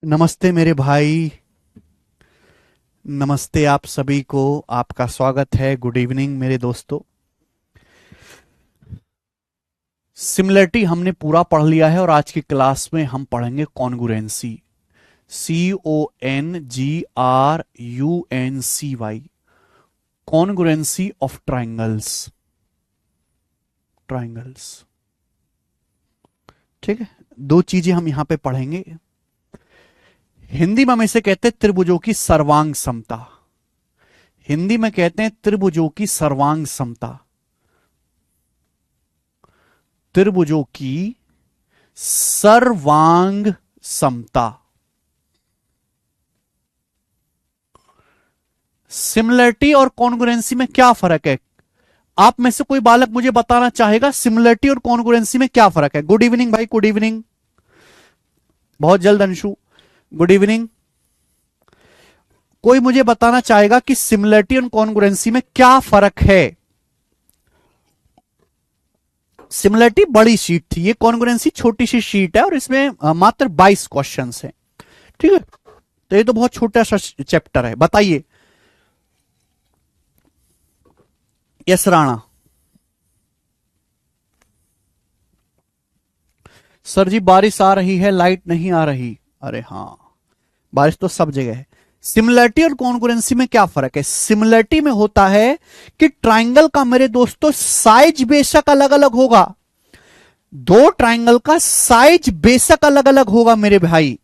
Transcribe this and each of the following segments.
नमस्ते मेरे भाई। नमस्ते आप सभी को। आपका स्वागत है। गुड इवनिंग मेरे दोस्तों। सिमिलरिटी हमने पूरा पढ़ लिया है और आज की क्लास में हम पढ़ेंगे congruency. CONGRUNCY। Congruency of triangles. Triangles. ठीक है। दो चीजें हम यहां पे पढ़ेंगे। हिंदी में हम इसे कहते हैं त्रिभुजों की सर्वांग समता। हिंदी में कहते हैं त्रिभुजों की सर्वांग समता। त्रिभुजों की सर्वांग समता। सिमिलरिटी और कॉन्ग्रुएंसी में क्या फर्क है? आप में से कोई बालक मुझे बताना चाहेगा सिमिलरिटी और कॉन्ग्रुएंसी में क्या फर्क है? गुड इवनिंग भाई, गुड इवनिंग। बहुत जल्द अंशु। Good evening. कोई मुझे बताना चाहेगा कि सिमिलरिटी और कॉन्ग्रुएंसी में क्या फर्क है? सिमिलरिटी बड़ी शीट थी, ये कॉन्ग्रुएंसी छोटी सी शीट है और इसमें मात्र 22 क्वेश्चंस हैं। ठीक है, तो ये तो बहुत छोटा सा चैप्टर है। बताइए। यस राणा। सर जी बारिश आ रही है, लाइट नहीं आ रही। अरे हाँ, बारिश तो सब जगह है। सिमिलरिटी और कॉन्ग्रुएंसी में क्या फर्क है? सिमिलरिटी में होता है कि ट्राइंगल का मेरे दोस्तों साइज बेशक अलग अलग होगा। दो ट्राइंगल का साइज बेशक अलग अलग होगा मेरे भाई,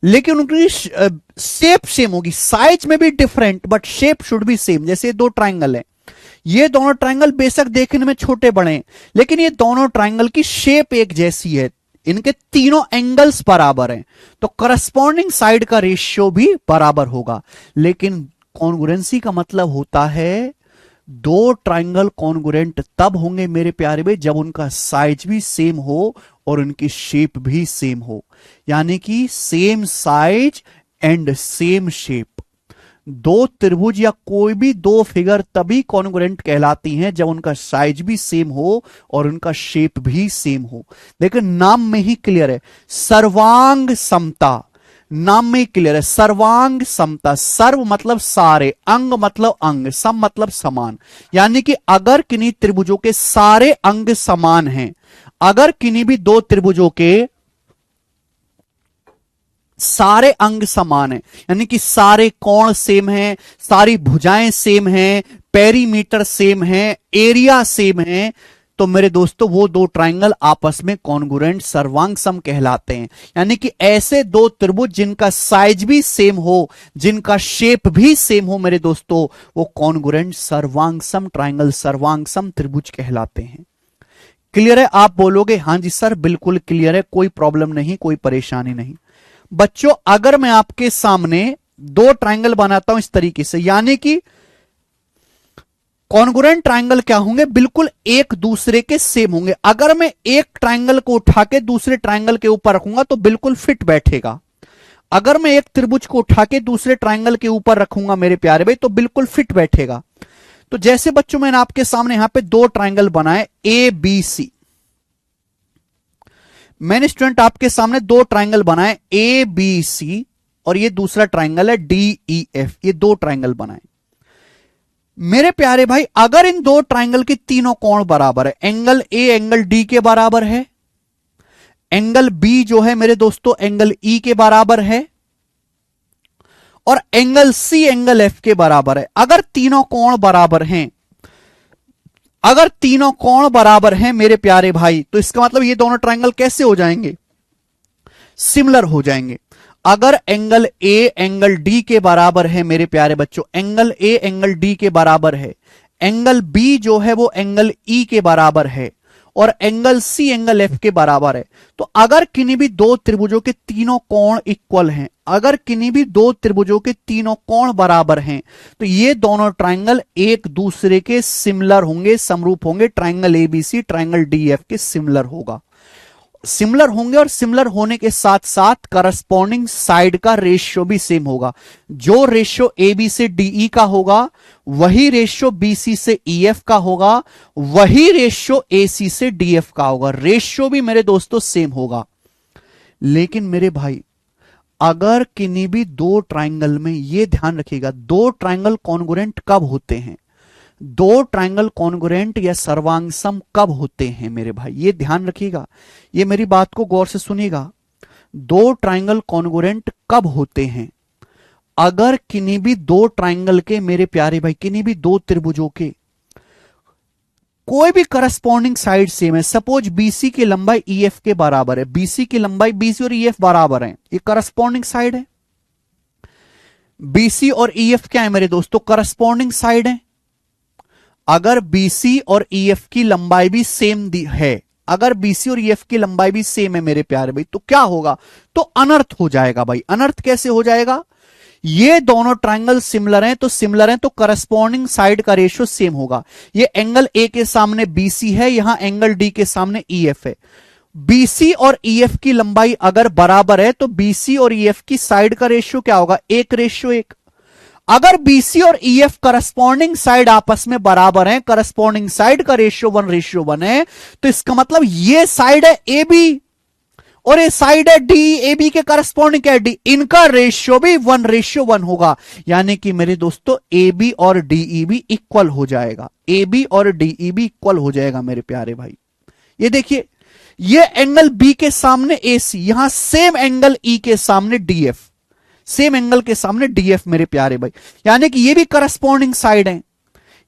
लेकिन उनकी शेप सेम होगी। साइज में भी different but shape should be same. जैसे दो ट्राइंगल है, ये दोनों ट्राइंगल बेशक देखने में छोटे बड़े हैं, लेकिन ये दोनों ट्राइंगल की शेप एक जैसी है। इनके तीनों एंगल्स बराबर हैं, तो करस्पॉन्डिंग साइड का रेशियो भी बराबर होगा। लेकिन कॉन्ग्रुएंसी का मतलब होता है दो ट्राइंगल कॉन्ग्रुएंट तब होंगे मेरे प्यारे भाई जब उनका साइज भी सेम हो और उनकी शेप भी सेम हो। यानी कि same size and same shape. दो त्रिभुज या कोई भी दो फिगर तभी कॉन्ग्रुएंट कहलाती हैं जब उनका साइज भी सेम हो और उनका शेप भी सेम हो। लेकिन नाम में ही क्लियर है, सर्वांग समता। नाम में ही क्लियर है, सर्वांग समता। सर्व मतलब सारे, अंग मतलब अंग, सम मतलब समान। यानी कि अगर किन्हीं त्रिभुजों के सारे अंग समान हैं, अगर किन्हीं भी दो त्रिभुजों के सारे अंग समान है, यानी कि सारे कोण सेम हैं, सारी भुजाएं सेम हैं, पेरीमीटर सेम है, एरिया सेम है, तो मेरे दोस्तों वो दो ट्राइंगल आपस में कॉन्ग्रुएंट सर्वांग सम कहलाते हैं। यानी कि ऐसे दो त्रिभुज जिनका साइज भी सेम हो, जिनका शेप भी सेम हो मेरे दोस्तों, वो कॉन्ग्रुएंट सर्वांग सम ट्राइंगल, सर्वांग सम त्रिभुज कहलाते हैं। क्लियर है? आप बोलोगे हां जी सर बिल्कुल क्लियर है, कोई प्रॉब्लम नहीं, कोई परेशानी नहीं। बच्चों अगर मैं आपके सामने दो ट्राइंगल बनाता हूं इस तरीके से, यानी कि कॉन्ग्रुएंट ट्राइंगल क्या होंगे? बिल्कुल एक दूसरे के सेम होंगे। अगर मैं एक ट्राइंगल को उठा के दूसरे ट्राइंगल के ऊपर रखूंगा तो बिल्कुल फिट बैठेगा। अगर मैं एक त्रिभुज को उठा के दूसरे ट्राइंगल के ऊपर रखूंगा मेरे प्यारे भाई, तो बिल्कुल फिट बैठेगा। तो जैसे बच्चों मैंने आपके सामने यहां पे दो ट्राइंगल बनाए ए बी सी। मैंने स्टूडेंट आपके सामने दो ट्राइंगल बनाए ए बी सी, और ये दूसरा ट्राइंगल है डी ई एफ। ये दो ट्राइंगल बनाए मेरे प्यारे भाई। अगर इन दो ट्राइंगल के तीनों कोण बराबर है, एंगल ए एंगल डी के बराबर है, एंगल बी जो है मेरे दोस्तों एंगल ई के बराबर है, और एंगल सी एंगल एफ के बराबर है। अगर तीनों कोण बराबर हैं, अगर तीनों कोण बराबर हैं मेरे प्यारे भाई, तो इसका मतलब ये दोनों ट्राइंगल कैसे हो जाएंगे? सिमिलर हो जाएंगे। अगर एंगल ए एंगल डी के बराबर है मेरे प्यारे बच्चों, एंगल ए एंगल डी के बराबर है, एंगल बी जो है वो एंगल ई के बराबर है, और एंगल सी एंगल एफ के बराबर है, तो अगर किन्हीं भी दो त्रिभुजों के तीनों कोण इक्वल हैं, अगर किन्हीं भी दो त्रिभुजों के तीनों कोण बराबर हैं, तो ये दोनों ट्राइंगल एक दूसरे के सिमिलर होंगे, समरूप होंगे। ट्राइंगल एबीसी ट्राइंगल डीएफ के सिमिलर होगा, सिमिलर होंगे, और सिमिलर होने के साथ साथ करस्पॉन्डिंग साइड का रेशियो भी सेम होगा। जो रेशियो ए बी से डीई का होगा वही रेशियो बीसी से ईएफ का होगा, वही रेशियो एसी से डीएफ का होगा। रेशियो भी मेरे दोस्तों सेम होगा। लेकिन मेरे भाई अगर किन्हीं भी दो ट्राइंगल में, ये ध्यान रखिएगा, दो ट्राइंगल कॉन्ग्रुएंट कब होते हैं, दो ट्राइंगल कॉन्ग्रुएंट या सर्वांगसम कब होते हैं मेरे भाई, ये ध्यान रखिएगा, ये मेरी बात को गौर से सुनिएगा। दो ट्राइंगल कॉन्ग्रुएंट कब होते हैं, अगर किन्हीं भी दो ट्राइंगल के, मेरे प्यारे भाई, किन्हीं भी दो त्रिभुजों के कोई भी करस्पॉन्डिंग साइड सेम है। सपोज बीसी की लंबाई ईएफ के बराबर है, बीसी की लंबाई, बीसी और ईएफ बराबर है, ये करस्पॉन्डिंग साइड है। बीसी और ईएफ क्या है मेरे दोस्तों, करस्पॉन्डिंग साइड है। अगर बीसी और ईएफ की लंबाई भी सेम है, अगर बीसी और ईएफ की लंबाई भी सेम है मेरे प्यारे भाई, तो क्या होगा, तो अनर्थ हो जाएगा भाई। अनर्थ कैसे हो जाएगा, ये दोनों ट्राइंगल सिमिलर हैं, तो सिमिलर हैं तो करस्पॉन्डिंग साइड का रेशियो सेम होगा। ये एंगल ए के सामने बीसी है, यहां एंगल डी के सामने ईएफ है। बीसी और ईएफ की लंबाई अगर बराबर है तो बीसी और ईएफ की साइड का रेशियो क्या होगा, 1:1। अगर बीसी और ईएफ करस्पॉन्डिंग साइड आपस में बराबर हैं, करस्पॉन्डिंग साइड का रेशियो 1:1 है, तो इसका मतलब ये साइड है ए बी और ये साइड है डी, ए बी के करस्पॉन्डिंग है डी, इनका रेशियो भी 1:1 होगा। यानी कि मेरे दोस्तों ए बी और डीई भी इक्वल हो जाएगा, ए बी और डीई भी इक्वल हो जाएगा मेरे प्यारे भाई। ये देखिए, ये एंगल बी के सामने ए सी, यहां सेम एंगल ई के सामने डीएफ, सेम एंगल के सामने डीएफ मेरे प्यारे भाई, यानी कि ये भी करस्पॉन्डिंग साइड है,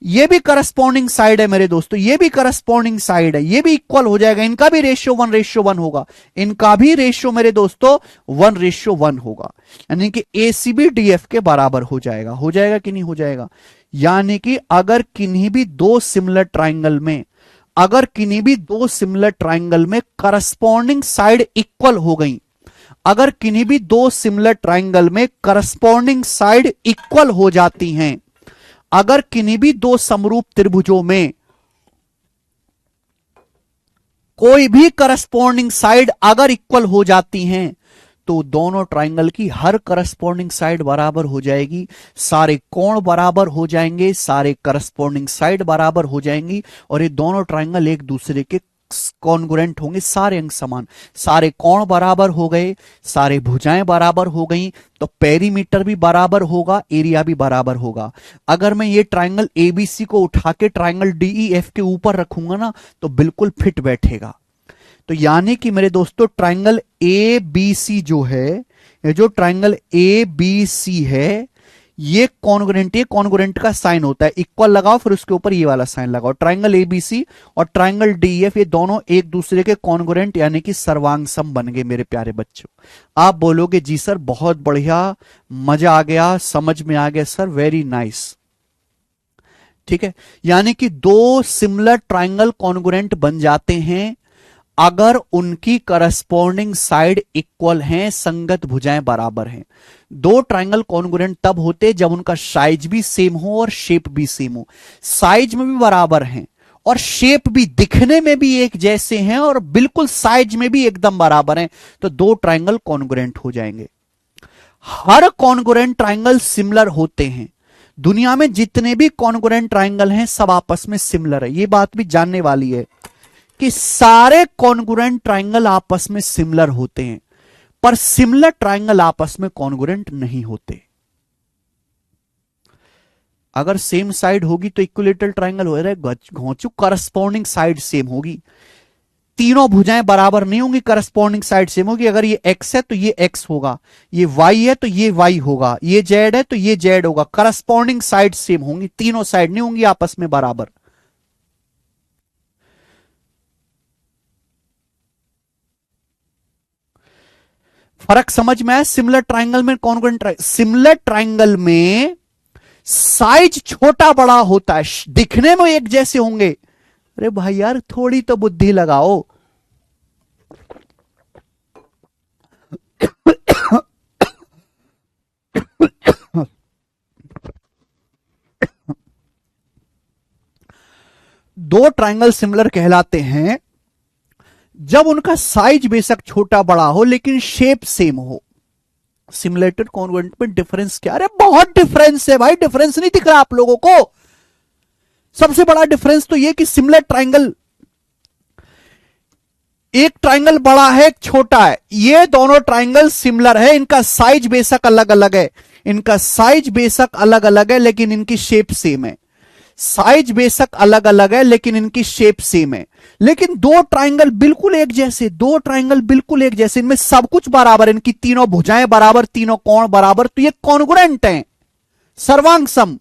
ये भी करस्पॉन्डिंग साइड है मेरे दोस्तों, ये भी करस्पॉन्डिंग साइड है, ये भी इक्वल हो जाएगा, इनका भी रेशियो 1:1 होगा, इनका भी रेशियो मेरे दोस्तों 1:1 होगा। यानी कि एसी भी डीएफ के बराबर हो जाएगा। हो जाएगा कि नहीं हो जाएगा। यानी कि अगर किन्हीं भी दो सिमिलर ट्राइंगल में, अगर किन्हीं भी दो सिमिलर ट्राइंगल में करस्पॉन्डिंग साइड इक्वल हो गई, अगर किन्हीं भी दो सिमिलर ट्राइंगल में करस्पॉन्डिंग साइड इक्वल हो जाती हैं, अगर किन्हीं भी दो समरूप त्रिभुजों में कोई भी करस्पॉन्डिंग साइड अगर इक्वल हो जाती हैं, तो दोनों ट्राइंगल की हर करस्पॉन्डिंग साइड बराबर हो जाएगी, सारे कोण बराबर हो जाएंगे, सारे करस्पॉन्डिंग साइड बराबर हो जाएंगी, और ये दोनों ट्राइंगल एक दूसरे के कॉन्ग्रुएंट होंगे, सारे अंक समान, सारे कोण बराबर हो गए, सारे भुजाएं बराबर हो गई, तो पेरीमीटर भी बराबर होगा, एरिया भी बराबर होगा। अगर मैं ये ट्राइंगल एबीसी को उठा के ट्राइंगल डीईएफ के ऊपर रखूंगा ना, तो बिल्कुल फिट बैठेगा। तो यानी कि मेरे दोस्तों ट्राइंगल ए बी सी जो है, ये जो ट्राइंगल ए बी सी है, ये कॉन्ग्रुएंट, ये कॉन्ग्रुएंट का साइन होता है, इक्वल लगाओ फिर उसके ऊपर ये वाला साइन लगाओ। ट्राइंगल एबीसी और ट्राइंगल डीएफ ये दोनों एक दूसरे के कॉन्ग्रुएंट यानी कि सर्वांगसम बन गए मेरे प्यारे बच्चों। आप बोलोगे जी सर बहुत बढ़िया, मजा आ गया, समझ में आ गया सर, वेरी नाइस। ठीक है, यानी कि दो सिमिलर ट्राइंगल कॉन्ग्रुएंट बन जाते हैं अगर उनकी करस्पॉन्डिंग साइड इक्वल हैं, संगत भुजाएं बराबर हैं। दो ट्राइंगल कॉन्ग्रुएंट तब होते जब उनका साइज भी सेम हो और शेप भी सेम हो। साइज में भी बराबर हैं और शेप भी, दिखने में भी एक जैसे हैं और बिल्कुल साइज में भी एकदम बराबर हैं, तो दो ट्राइंगल कॉन्ग्रुएंट हो जाएंगे। हर कॉन्ग्रुएंट ट्राइंगल सिमिलर होते हैं। दुनिया में जितने भी कॉन्ग्रुएंट ट्राइंगल हैं सब आपस में सिमिलर है। ये बात भी जानने वाली है कि सारे कॉन्ग्रुएंट ट्राइंगल आपस में सिमिलर होते हैं, पर सिमिलर ट्राइंगल आपस में कॉन्ग्रुएंट नहीं होते। अगर सेम साइड होगी तो इक्विलेटरल ट्राइंगल हो रहा है, घोंचू करस्पॉन्डिंग साइड सेम होगी, तीनों भुजाएं बराबर नहीं होंगी, करस्पॉन्डिंग साइड सेम होगी। अगर ये एक्स है तो ये एक्स होगा, ये वाई है तो ये वाई होगा, ये जेड है तो ये जेड होगा, करस्पॉन्डिंग साइड सेम होंगी, तीनों साइड नहीं होंगी आपस में बराबर। फर्क समझ में आया। सिमिलर ट्राइंगल में कॉन्ग्रुएंट, सिमिलर ट्राइंगल में साइज छोटा बड़ा होता है, दिखने में एक जैसे होंगे। अरे भाई यार थोड़ी तो बुद्धि लगाओ। दो ट्राइंगल सिमिलर कहलाते हैं जब उनका साइज बेशक छोटा बड़ा हो लेकिन शेप सेम हो। सिमुलेटेड कॉन्ग्रुएंट में डिफरेंस क्या? अरे बहुत डिफरेंस है भाई, डिफरेंस नहीं दिख रहा आप लोगों को? सबसे बड़ा डिफरेंस तो यह कि सिमिलर ट्राइंगल एक ट्राइंगल बड़ा है, एक छोटा है, ये दोनों ट्राइंगल सिमिलर है, इनका साइज बेशक अलग अलग है, इनका साइज बेशक अलग अलग है, लेकिन इनकी शेप सेम है। साइज बेशक अलग अलग है लेकिन इनकी शेप सेम है। लेकिन दो ट्राइंगल बिल्कुल एक जैसे, दो ट्राइंगल बिल्कुल एक जैसे, इनमें सब कुछ बराबर, इनकी तीनों भुजाएं बराबर, तीनों कोण बराबर, तो ये कॉन्ग्रुएंट हैं, सर्वांग सम।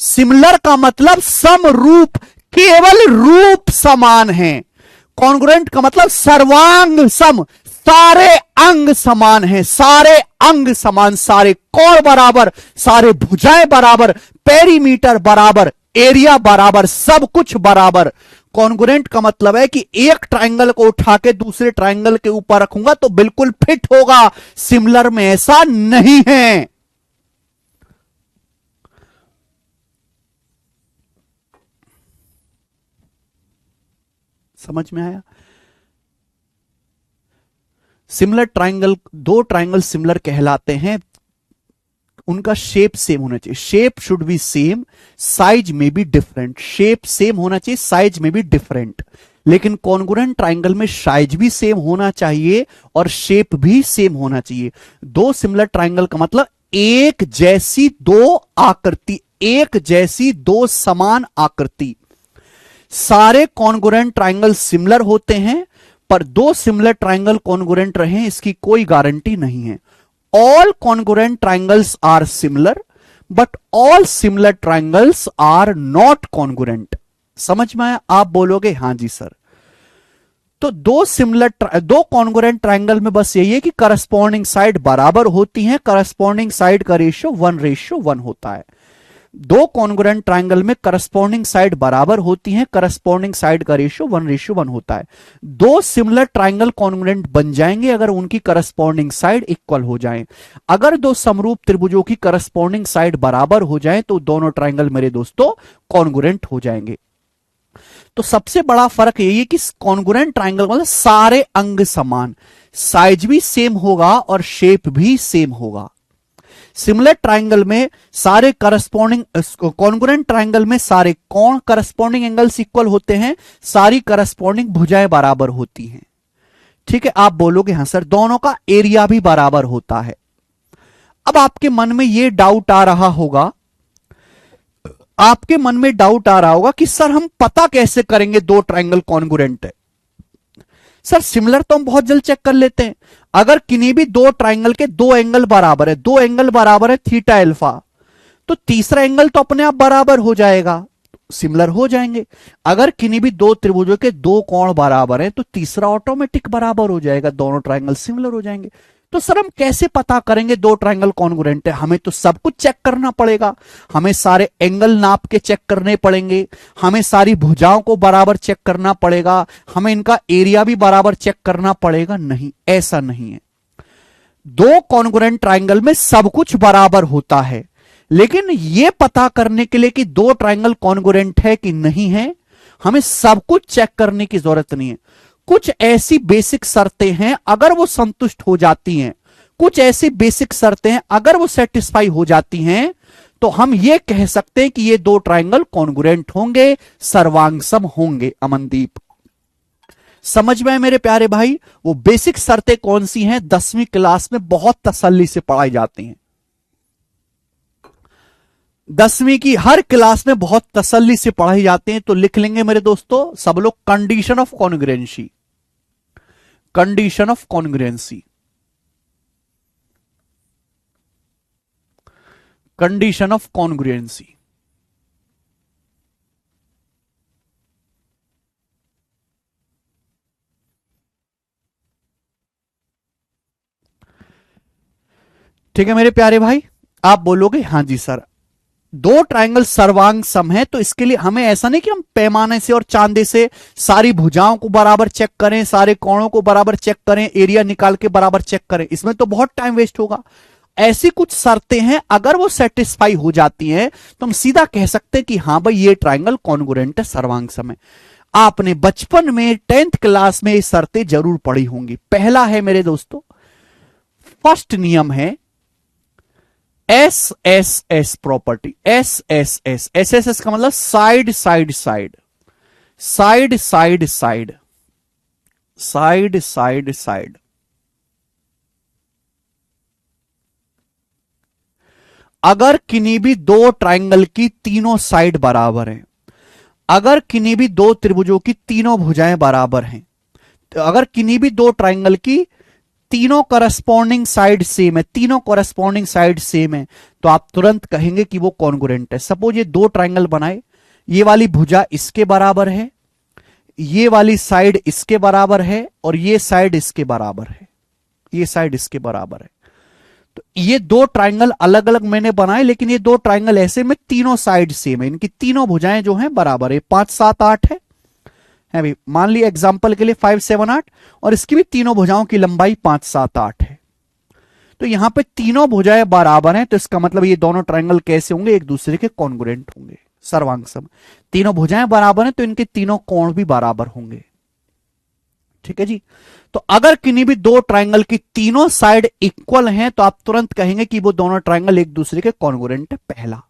सिमिलर का मतलब समरूप, केवल रूप समान है। कॉन्ग्रुएंट का मतलब सर्वांग सम, सारे अंग समान हैं, सारे अंग समान, सारे कोण बराबर, सारे भुजाएं बराबर, पेरीमीटर बराबर, एरिया बराबर, सब कुछ बराबर। कॉन्ग्रुएंट का मतलब है कि एक ट्राइंगल को उठा के दूसरे ट्राइंगल के ऊपर रखूंगा तो बिल्कुल फिट होगा। सिमिलर में ऐसा नहीं है। समझ में आया? सिमिलर ट्राइंगल, दो ट्राइंगल सिमिलर कहलाते हैं, उनका शेप सेम होना चाहिए। Shape should be same, size में बी डिफरेंट। शेप सेम होना चाहिए, साइज में भी डिफरेंट। लेकिन कॉन्ग्रुएंट ट्राइंगल में साइज भी सेम होना चाहिए और शेप भी सेम होना चाहिए। दो सिमिलर ट्राइंगल का मतलब एक जैसी दो आकृति, एक जैसी दो समान आकृति। सारे कॉन्ग्रुएंट ट्राइंगल सिमिलर होते हैं, पर दो सिमिलर ट्राइंगल कॉन्ग्रुएंट रहे इसकी कोई गारंटी नहीं है। All congruent triangles are similar, but all similar triangles are not congruent. समझ में आया? आप बोलोगे हां जी सर। तो दो कॉन्ग्रुएंट ट्राइंगल में बस यही है कि करस्पॉन्डिंग साइड बराबर होती हैं, करस्पॉन्डिंग साइड का रेशियो 1:1 होता है। दो कॉन्ग्रुएंट ट्राइंगल में करस्पॉन्डिंग साइड बराबर होती हैं, करस्पॉन्डिंग साइड का रेशियो 1:1 होता है। दो सिमिलर ट्राइंगल कॉन्ग्रुएंट बन जाएंगे अगर उनकी करस्पॉन्डिंग साइड इक्वल हो जाए। अगर दो समरूप त्रिभुजों की करस्पॉन्डिंग साइड बराबर हो जाए तो दोनों ट्राइंगल मेरे दोस्तों कॉन्ग्रुएंट हो जाएंगे। तो सबसे बड़ा फर्क यही है कि कॉन्ग्रुएंट ट्राइंगल मतलब सारे अंग समान, साइज भी सेम होगा और शेप भी सेम होगा। सिमिलर ट्राइंगल में सारे करस्पॉन्डिंग, कॉन्ग्रुएंट ट्राइंगल में सारे कोण करस्पॉन्डिंग एंगल्स इक्वल होते हैं, सारी करस्पॉन्डिंग भुजाएं बराबर होती हैं। ठीक है, आप बोलोगे हां सर दोनों का एरिया भी बराबर होता है। अब आपके मन में यह डाउट आ रहा होगा, आपके मन में डाउट आ रहा होगा कि सर हम पता कैसे करेंगे दो ट्राइंगल कॉन्ग्रुएंट है? सर सिमिलर तो हम बहुत जल्द चेक कर लेते हैं। अगर किन्हीं भी दो ट्राइंगल के दो एंगल बराबर है, दो एंगल बराबर है थीटा अल्फा, तो तीसरा एंगल तो अपने आप बराबर हो जाएगा, सिमिलर हो जाएंगे। अगर किन्हीं भी दो त्रिभुजों के दो कोण बराबर हैं तो तीसरा ऑटोमेटिक बराबर हो जाएगा, दोनों ट्राइंगल सिमिलर हो जाएंगे। तो सर हम कैसे पता करेंगे दो ट्राइंगल कॉन्ग्रुएंट है? हमें तो सब कुछ चेक करना पड़ेगा, हमें सारे एंगल नाप के चेक करने पड़ेंगे, हमें सारी भुजाओं को बराबर चेक करना पड़ेगा, हमें इनका एरिया भी बराबर चेक करना पड़ेगा। नहीं, ऐसा नहीं है। दो कॉन्ग्रुएंट ट्राइंगल में सब कुछ बराबर होता है, लेकिन यह पता करने के लिए कि दो ट्राइंगल कॉन्ग्रुएंट है कि नहीं है, हमें सब कुछ चेक करने की जरूरत नहीं है। कुछ ऐसी बेसिक शर्तें हैं अगर वो संतुष्ट हो जाती हैं, कुछ ऐसी बेसिक शर्तें हैं अगर वो सेटिस्फाई हो जाती हैं, तो हम ये कह सकते हैं कि ये दो ट्राइंगल कॉन्ग्रुएंट होंगे, सर्वांगसम होंगे। अमनदीप समझ में मेरे प्यारे भाई? वो बेसिक शर्तें कौन सी हैं 10वीं क्लास में बहुत तसल्ली से पढ़ाई जाती हैं। 10वीं की हर क्लास में बहुत तसल्ली से पढ़ाई जाते हैं। तो लिख लेंगे मेरे दोस्तों सब लोग, condition of congruency, condition of congruency, condition of congruency. ठीक है मेरे प्यारे भाई, आप बोलोगे हां जी सर दो ट्राइंगल सर्वांग सम है, तो इसके लिए हमें ऐसा नहीं कि हम पैमाने से और चांदे से सारी भुजाओं को बराबर चेक करें, सारे कोणों को बराबर चेक करें, एरिया निकाल के बराबर चेक करें, इसमें तो बहुत टाइम वेस्ट होगा। ऐसी कुछ शर्तें हैं अगर वो सेटिस्फाई हो जाती हैं तो हम सीधा कह सकते हैं कि हां भाई ये ट्राइंगल कॉन्ग्रुएंट है, सर्वांग सम है। आपने बचपन में 10th क्लास में ये शर्तें जरूर पढ़ी होंगी। पहला है मेरे दोस्तों, फर्स्ट नियम है S S S property. S S S, S S S का मतलब side side side, side side side. Side side side. अगर किन्हीं भी दो ट्राइंगल की तीनों साइड बराबर हैं, अगर किन्हीं भी दो त्रिभुजों की तीनों भुजाएं बराबर हैं, तो अगर किन्हीं भी दो ट्राइंगल की तीनों करस्पॉन्डिंग साइड सेम है, तीनों करस्पॉन्डिंग साइड सेम है, तो आप तुरंत कहेंगे कि वो कॉन्ग्रुएंट है। सपोज ये दो ट्राइंगल बनाए, ये वाली भुजा इसके बराबर है, ये वाली साइड इसके बराबर है, और ये साइड इसके बराबर है, ये साइड इसके बराबर है। तो ये दो ट्राइंगल अलग अलग मैंने बनाए, लेकिन ये दो ट्राइंगल ऐसे में तीनों साइड सेम है, इनकी तीनों भुजाएं जो हैं बराबर है। 5 7 8 है भाई, मान लिया एग्जांपल के लिए 5 7 8, और इसकी भी तीनों भुजाओं की लंबाई 5 7 8 है। तो यहां पे तीनों भुजाएं बराबर हैं, तो इसका मतलब ये दोनों ट्राइंगल कैसे होंगे, एक दूसरे के कॉन्ग्रुएंट होंगे, सर्वांग सम। तीनों भुजाएं बराबर हैं तो इनके तीनों कोण भी बराबर होंगे। ठीक है जी। तो अगर किन्हीं भी दो ट्राइंगल की तीनों साइड इक्वल हैं, तो आप तुरंत कहेंगे कि वो दोनों ट्राइंगल एक दूसरे के कॉन्ग्रुएंट है, पहला।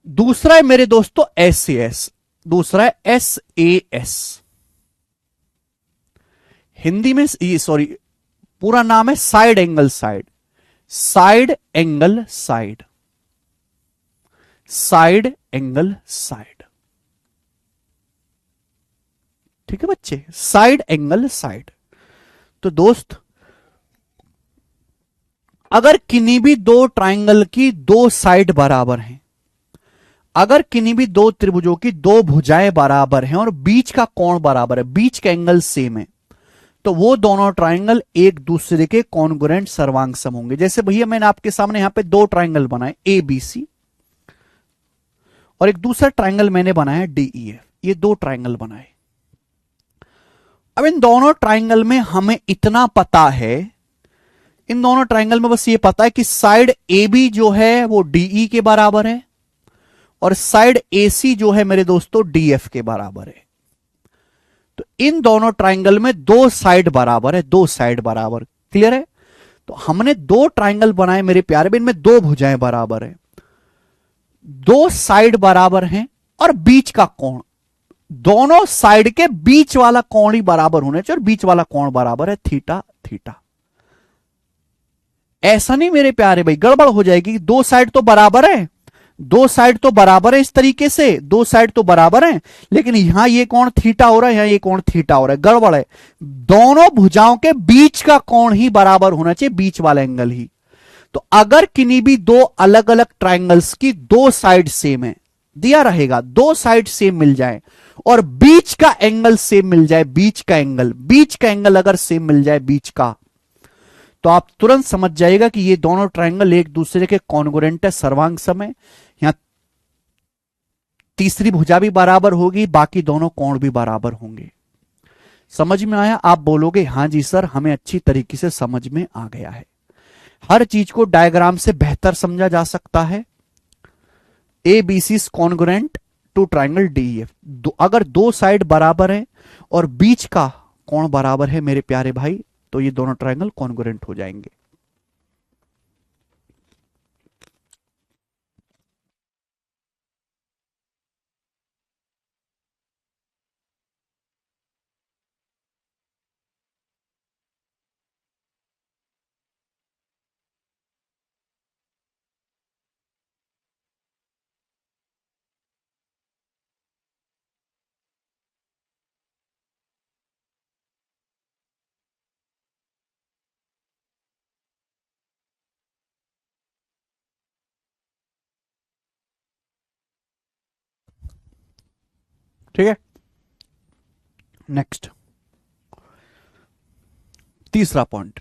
दूसरा है मेरे दोस्तों SAS, दूसरा है SAS। हिंदी में सॉरी, पूरा नाम है side angle side, side angle side, side angle side. ठीक है बच्चे, साइड एंगल साइड। तो दोस्त, अगर किन्हीं भी दो ट्राइंगल की दो साइड बराबर हैं, अगर किन्हीं भी दो त्रिभुजों की दो भुजाएं बराबर हैं और बीच का कोण बराबर है, बीच का एंगल सेम है, तो वो दोनों ट्राइंगल एक दूसरे के कॉन्ग्रुएंट सर्वांग सम होंगे। जैसे भैया मैंने आपके सामने यहां पे दो ट्राइंगल बनाए ABC, और एक दूसरा ट्राइंगल मैंने बनाया DEF, ये दो ट्राइंगल बनाए। अब इन दोनों ट्राइंगल में हमें इतना पता है, इन दोनों ट्राइंगल में बस ये पता है कि साइड AB जो है वो DE के बराबर है, और साइड AC जो है मेरे दोस्तों DF के बराबर है। तो इन दोनों ट्राइंगल में दो साइड बराबर है, दो साइड बराबर, क्लियर है। तो हमने दो ट्राइंगल बनाए मेरे प्यारे, इनमें दो भुजाएं बराबर है, दो साइड बराबर हैं, और बीच का कोण, दोनों साइड के बीच वाला कोण ही बराबर होना चाहिए, और बीच वाला कोण बराबर है थीटा थीटा। ऐसा नहीं मेरे प्यारे भाई, गड़बड़ हो जाएगी। दो साइड तो बराबर है, दो साइड तो बराबर है, इस तरीके से दो साइड तो बराबर है, लेकिन यहां ये कोण थीटा हो रहा है, यहां ये कोण थीटा हो रहा है, गड़बड़ है। दोनों भुजाओं के बीच का कोण ही बराबर होना चाहिए, बीच वाला एंगल ही। तो अगर किन्हीं भी दो अलग अलग ट्राइंगल्स की दो साइड सेम है, दिया रहेगा दो साइड सेम मिल जाए और बीच का एंगल सेम मिल जाए, बीच का एंगल अगर सेम मिल जाए बीच का, तो आप तुरंत समझ जाएगा कि ये दोनों ट्राइंगल एक दूसरे के कॉन्ग्रुएंट है, सर्वांग सम है। यहां तीसरी भुजा भी बराबर होगी, बाकी दोनों कोण भी बराबर होंगे। समझ में आया? आप बोलोगे हां जी सर, हमें अच्छी तरीके से समझ में आ गया है। हर चीज को डायग्राम से बेहतर समझा जा सकता है। ABC congruent to triangle DEF, अगर दो साइड बराबर है और बीच का कोण बराबर है मेरे प्यारे भाई, तो ये दोनों ट्राइंगल कॉन्ग्रुएंट हो जाएंगे। ठीक है, नेक्स्ट तीसरा पॉइंट,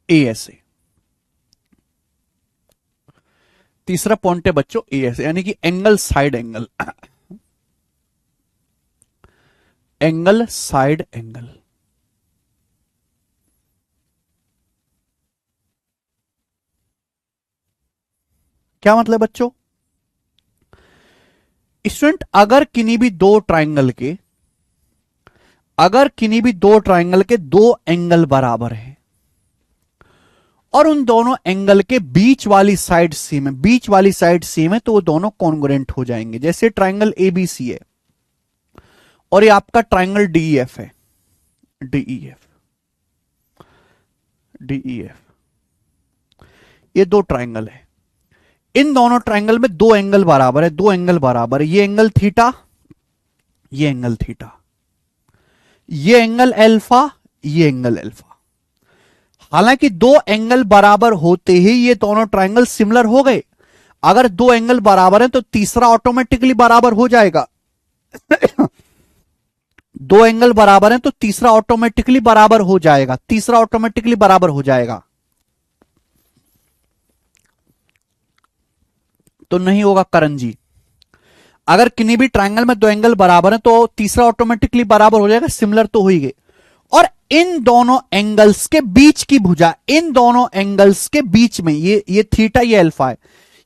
ASA। तीसरा पॉइंट है बच्चों ASA, यानी कि angle side angle, angle side angle. क्या मतलब बच्चों? स्टूडेंट, अगर किन्हीं भी दो ट्राइंगल के दो एंगल बराबर हैं और उन दोनों एंगल के बीच वाली साइड सेम है, तो वो दोनों कॉन्ग्रुएंट हो जाएंगे। जैसे ट्राइंगल ABC है और ये आपका ट्राइंगल डीईएफ है, डीईएफ, डीईएफ, ये दो ट्राइंगल है। इन दोनों ट्राइंगल में दो एंगल बराबर है, दो एंगल बराबर है, ये एंगल थीटा, ये एंगल थीटा, ये एंगल अल्फा, ये एंगल अल्फा। हालांकि दो एंगल बराबर होते ही ये दोनों ट्राइंगल सिमिलर हो गए। अगर दो एंगल बराबर है तो तीसरा ऑटोमेटिकली बराबर हो जाएगा। दो एंगल बराबर है तो तीसरा ऑटोमेटिकली बराबर हो जाएगा, तीसरा ऑटोमेटिकली बराबर हो जाएगा। तो नहीं होगा करण जी। अगर किन्हीं भी ट्राइंगल में दो एंगल बराबर है तो तीसरा ऑटोमेटिकली बराबर हो जाएगा, सिमिलर तो हो ही गए। और इन दोनों एंगल्स के बीच की भुजा, इन दोनों एंगल्स के बीच में ये थीटा, ये अल्फा है,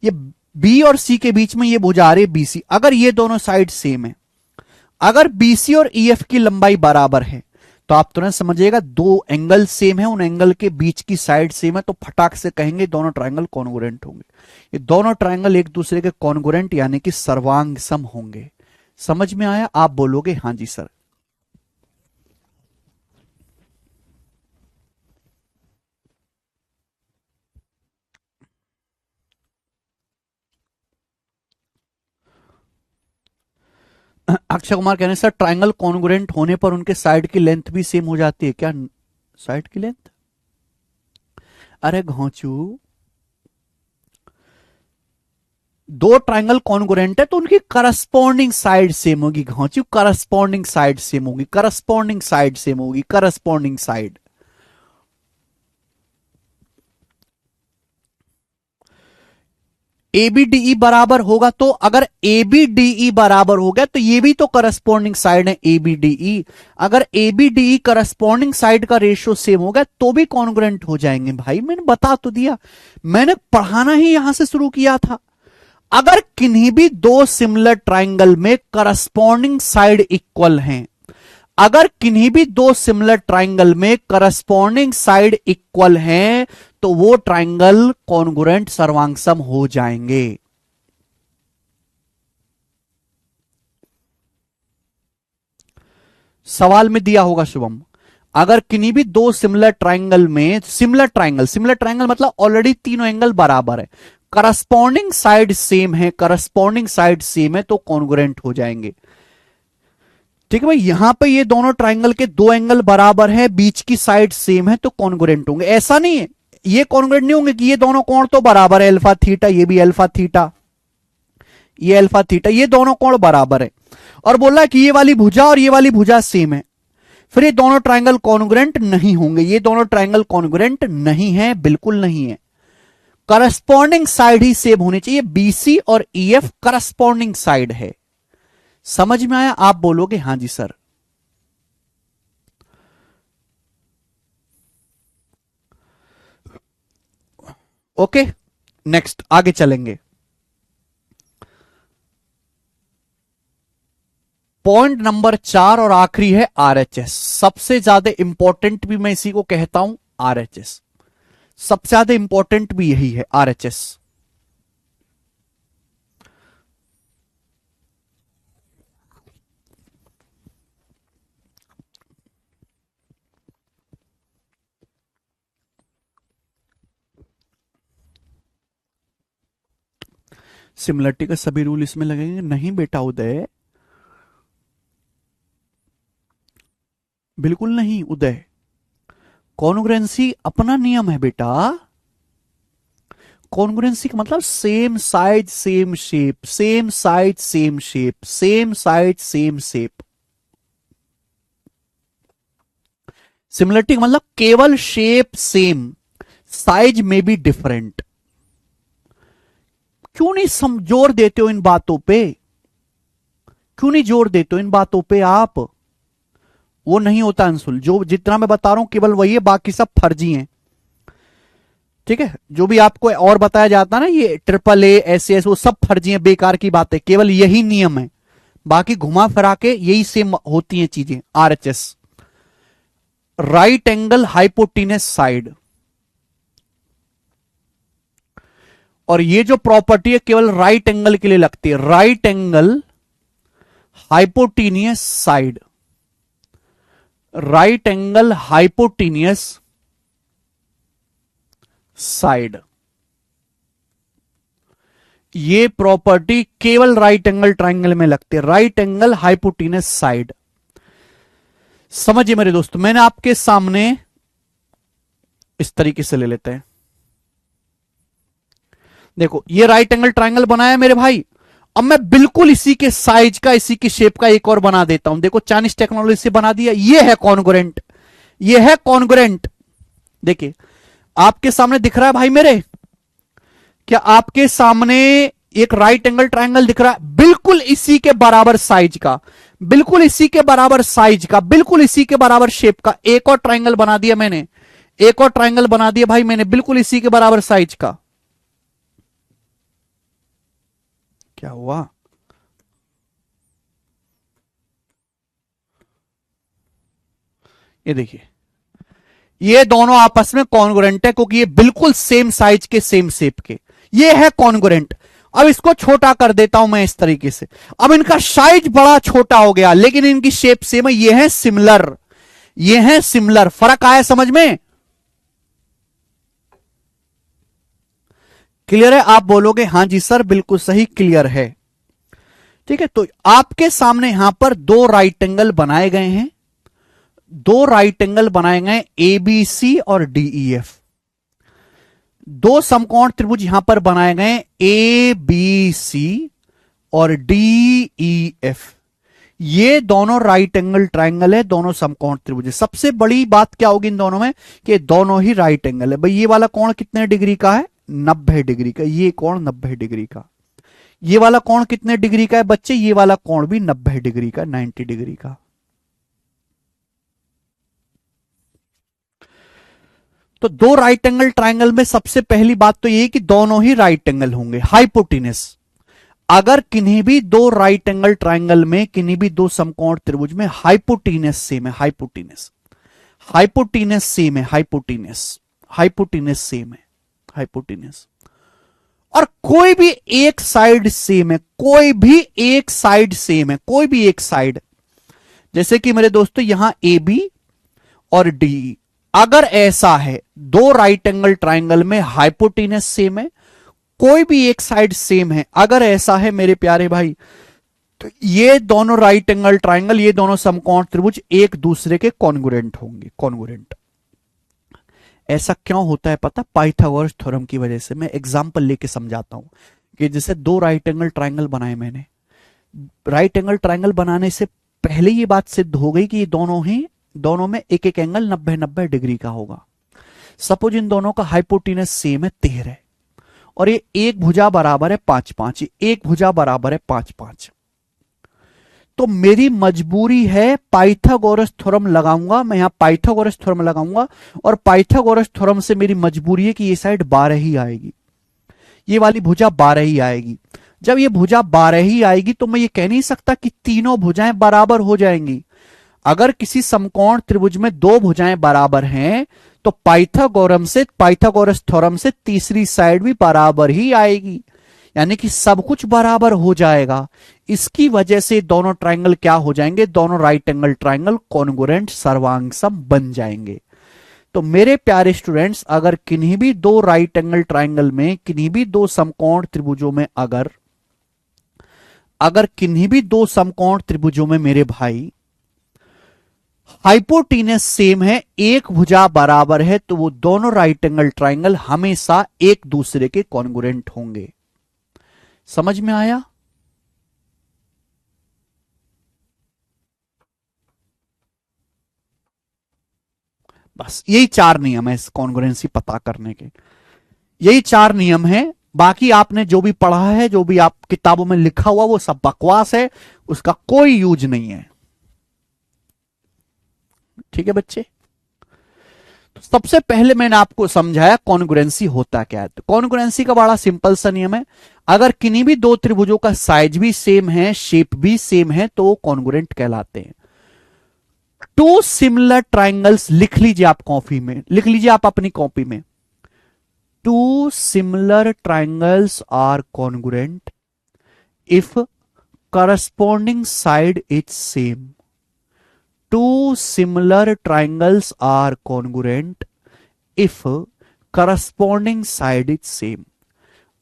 ये बी और सी के बीच में ये भुजा आ रही है बीसी। अगर ये दोनों साइड सेम है, अगर बीसी और ईएफ की लंबाई बराबर है, तो आप तुरंत समझिएगा दो एंगल सेम है, उन एंगल के बीच की साइड सेम है, तो फटाक से कहेंगे दोनों ट्राइंगल कॉन्ग्रुएंट होंगे। ये दोनों ट्राइंगल एक दूसरे के कॉन्ग्रुएंट यानी कि सर्वांग सम होंगे। समझ में आया? आप बोलोगे हां जी सर। अक्षय कुमार कह रहे हैं सर ट्राइंगल कॉन्ग्रुएंट होने पर उनके साइड की लेंथ भी सेम हो जाती है क्या? साइड की लेंथ? अरे घोंचू, दो ट्राइंगल कॉन्ग्रुएंट है तो उनकी करस्पॉन्डिंग साइड सेम होगी। घोंचू, करस्पॉन्डिंग साइड सेम होगी, करस्पॉन्डिंग साइड सेम होगी, करस्पॉन्डिंग साइड। एबीडीई बराबर होगा, तो अगर एबीडीई बराबर हो गया तो ये भी तो करस्पॉन्डिंग साइड है एबीडीई। अगर एबीडीई करस्पॉन्डिंग साइड का रेशियो सेम हो गया तो भी कॉन्ग्रुएंट हो जाएंगे। भाई मैंने बता तो दिया, मैंने पढ़ाना ही यहां से शुरू किया था। अगर किन्हीं भी दो सिमिलर ट्राइंगल में करस्पॉन्डिंग साइड इक्वल हैं, अगर किन्हीं भी दो सिमिलर ट्राइंगल में करस्पॉन्डिंग साइड इक्वल हैं, तो वो ट्राइंगल कॉन्ग्रुएंट सर्वांगसम हो जाएंगे। सवाल में दिया होगा शुभम, अगर किन्हीं भी दो सिमिलर ट्राइंगल में, सिमिलर ट्राइंगल मतलब ऑलरेडी तीनों एंगल बराबर है, करस्पॉन्डिंग साइड सेम है, करस्पॉन्डिंग साइड सेम है, तो कॉन्ग्रुएंट हो जाएंगे। ठीक है भाई, यहां पे ये दोनों ट्राइंगल के दो एंगल बराबर है, बीच की साइड सेम है, तो कॉन्ग्रुएंट होंगे। ऐसा नहीं है, ये कॉन्ग्रुएंट नहीं होंगे कि ये दोनों कोण तो बराबर है, अल्फा थीटा, ये भी अल्फा थीटा, ये अल्फा थीटा, ये दोनों कोण बराबर है, और बोला कि ये वाली भुजा और ये वाली भुजा सेम है, फिर ये दोनों ट्राइंगल कॉन्ग्रुएंट नहीं होंगे। ये दोनों ट्राइंगल कॉन्ग्रुएंट नहीं है, बिल्कुल नहीं है। करस्पॉन्डिंग साइड ही सेम होनी चाहिए, बीसी और ईएफ करस्पॉन्डिंग साइड है। समझ में आया? आप बोलोगे हां जी सर। ओके, नेक्स्ट आगे चलेंगे। पॉइंट नंबर 4 और आखिरी है आरएचएस। सबसे ज्यादा इंपॉर्टेंट भी मैं इसी को कहता हूं, आरएचएस। सबसे ज्यादा इंपॉर्टेंट भी यही है, आरएचएस। सिमिलरिटी के सभी रूल इसमें लगेंगे? नहीं बेटा उदय, बिल्कुल नहीं उदय। कॉन्ग्रुएंसी अपना नियम है बेटा। कॉन्ग्रुएंसी का मतलब same side same shape, same side same shape, same side same shape. Similarity का मतलब केवल शेप सेम, साइज में भी डिफरेंट। क्यों नहीं जोर देते हो इन बातों पे? क्यों नहीं जोर देते हो इन बातों पे आप? वो नहीं होता अंशुल, जो जितना मैं बता रहा हूं केवल वही है, बाकी सब फर्जी हैं। ठीक है, जो भी आपको और बताया जाता है ना, ये ट्रिपल ए एस एस, वो सब फर्जी है, बेकार की बात है, केवल यही नियम है, बाकी घुमा फिरा के यही सेम होती हैं चीजें। RHS, right angle hypotenuse side, और ये जो प्रॉपर्टी है केवल राइट एंगल के लिए लगती है। Right angle hypotenuse side, right angle hypotenuse side. ये प्रॉपर्टी केवल राइट एंगल ट्राइंगल में लगती है, राइट एंगल हाइपोटीनियस साइड। समझिए मेरे दोस्तों, मैंने आपके सामने इस तरीके से ले लेते हैं। देखो ये राइट एंगल ट्राइंगल बनाया मेरे भाई। अब मैं बिल्कुल इसी के साइज का, इसी की शेप का एक और बना देता हूं। देखो चाइनीज टेक्नोलॉजी से बना दिया। ये है कॉन्ग्रुएंट, ये है कॉन्ग्रुएंट। देखिए आपके सामने दिख रहा है भाई मेरे, क्या आपके सामने एक राइट एंगल ट्राइंगल दिख रहा है? बिल्कुल इसी के बराबर साइज का, बिल्कुल इसी के बराबर साइज का, बिल्कुल इसी के बराबर शेप का एक और ट्राइंगल बना दिया मैंने, एक और ट्राइंगल बना दिया भाई मैंने, बिल्कुल इसी के बराबर साइज का। क्या हुआ? ये देखिए, ये दोनों आपस में कॉन्ग्रुएंट है क्योंकि ये बिल्कुल सेम साइज के, सेम शेप के, ये है कॉन्ग्रुएंट। अब इसको छोटा कर देता हूं मैं इस तरीके से। अब इनका साइज बड़ा छोटा हो गया लेकिन इनकी शेप सेम है। ये है सिमिलर, ये है सिमिलर। फर्क आया समझ में? क्लियर है? आप बोलोगे हां जी सर बिल्कुल सही, क्लियर है। ठीक है, तो आपके सामने यहां पर दो राइट एंगल बनाए गए हैं, दो राइट एंगल बनाए गए ए बी सी और डी ई एफ। दो समकोण त्रिभुज यहां पर बनाए गए ए बी सी और डी ई एफ। ये दोनों राइट एंगल ट्राइंगल है, दोनों समकोण त्रिभुज है। सबसे बड़ी बात क्या होगी इन दोनों में कि दोनों ही राइट एंगल है। भाई ये वाला कोण कितने डिग्री का है? 90 डिग्री का। ये कोण 90 डिग्री का। ये वाला कोण कितने डिग्री का है बच्चे? ये वाला कोण भी 90 डिग्री का, 90 डिग्री का। तो दो राइट एंगल ट्राइंगल में सबसे पहली बात तो ये कि दोनों ही राइट एंगल होंगे, हाइपोटेनस। अगर किन्हीं भी दो राइट एंगल ट्राइंगल में, किन्हीं भी दो समकोण त्रिभुज में हाइपोटेनस सेम है, हाइपोटेनस, हाइपोटेनस सेम है, हाइपोटेनस, हाइपोटेनस सेम है, हाइपोटेनस, और कोई भी एक साइड सेम है, कोई भी एक साइड सेम है, कोई भी एक साइड, जैसे कि मेरे दोस्तों यहां ए बी और डी, अगर ऐसा है दो राइट एंगल ट्राइंगल में हाइपोटेनस सेम है, कोई भी एक साइड सेम है, अगर ऐसा है मेरे प्यारे भाई, तो ये दोनों राइट एंगल ट्राइंगल, ये दोनों समकोण त्रिभुज एक दूसरे के कॉन्ग्रुएंट होंगे, कॉन्ग्रुएंट। ऐसा क्यों होता है पता? पाइथागोरस थ्योरम की वजह से। मैं एग्जांपल लेके समझाता हूं कि जैसे दो राइट एंगल ट्राइंगल बनाए मैंने, राइट एंगल ट्राइंगल बनाने से पहले ये बात सिद्ध हो गई कि ये दोनों में एक एक एंगल 90-90 डिग्री का होगा। सपोज इन दोनों का हाइपोटेनस सेम है 13 और ये एक भुजा बराबर है 5-5, एक भुजा बराबर है 5-5, तो मेरी मजबूरी है पाइथागोरस थ्योरम लगाऊंगा। मैं यहां पाइथागोरस थ्योरम लगाऊंगा और पाइथागोरस थ्योरम से मेरी मजबूरी है कि ये साइड 12 ही आएगी, ये वाली भुजा 12 ही आएगी। जब ये भुजा 12 ही आएगी तो मैं ये कह नहीं सकता कि तीनों भुजाएं बराबर हो जाएंगी। अगर किसी समकोण त्रिभुज में दो भुजाएं बराबर हैं तो पाइथागोरस थ्योरम से तीसरी साइड भी बराबर ही आएगी, यानी कि सब कुछ बराबर हो जाएगा। इसकी वजह से दोनों ट्राइंगल क्या हो जाएंगे? दोनों राइट एंगल ट्राइंगल कॉन्ग्रुएंट, सर्वांगसम बन जाएंगे। तो मेरे प्यारे स्टूडेंट्स, अगर किन्हीं भी दो राइट एंगल ट्राइंगल में, किन्हीं भी दो समकोण त्रिभुजों में, अगर किन्हीं भी दो समकोण त्रिभुजों में मेरे भाई हाइपोटेनस सेम है, एक भुजा बराबर है, तो वो दोनों राइट एंगल ट्राइंगल हमेशा एक दूसरे के कॉन्ग्रुएंट होंगे। समझ में आया? बस यही चार नियम है इस कॉन्ग्रुएंसी पता करने के, यही चार नियम है। बाकी आपने जो भी पढ़ा है, जो भी आप किताबों में लिखा हुआ, वो सब बकवास है, उसका कोई यूज नहीं है। ठीक है बच्चे? तो सबसे पहले मैंने आपको समझाया कॉन्ग्रुएंसी होता क्या है। तो कॉन्ग्रुएंसी का बड़ा सिंपल सा नियम है, अगर किन्हीं भी दो त्रिभुजों का साइज भी सेम है, शेप भी सेम है, तो वो कॉन्ग्रुएंट कहलाते हैं। टू सिमिलर ट्राइंगल्स, लिख लीजिए आप कॉपी में, लिख लीजिए आप अपनी कॉपी में, two similar triangles are congruent if corresponding side is same. Two similar triangles are congruent if corresponding side is same.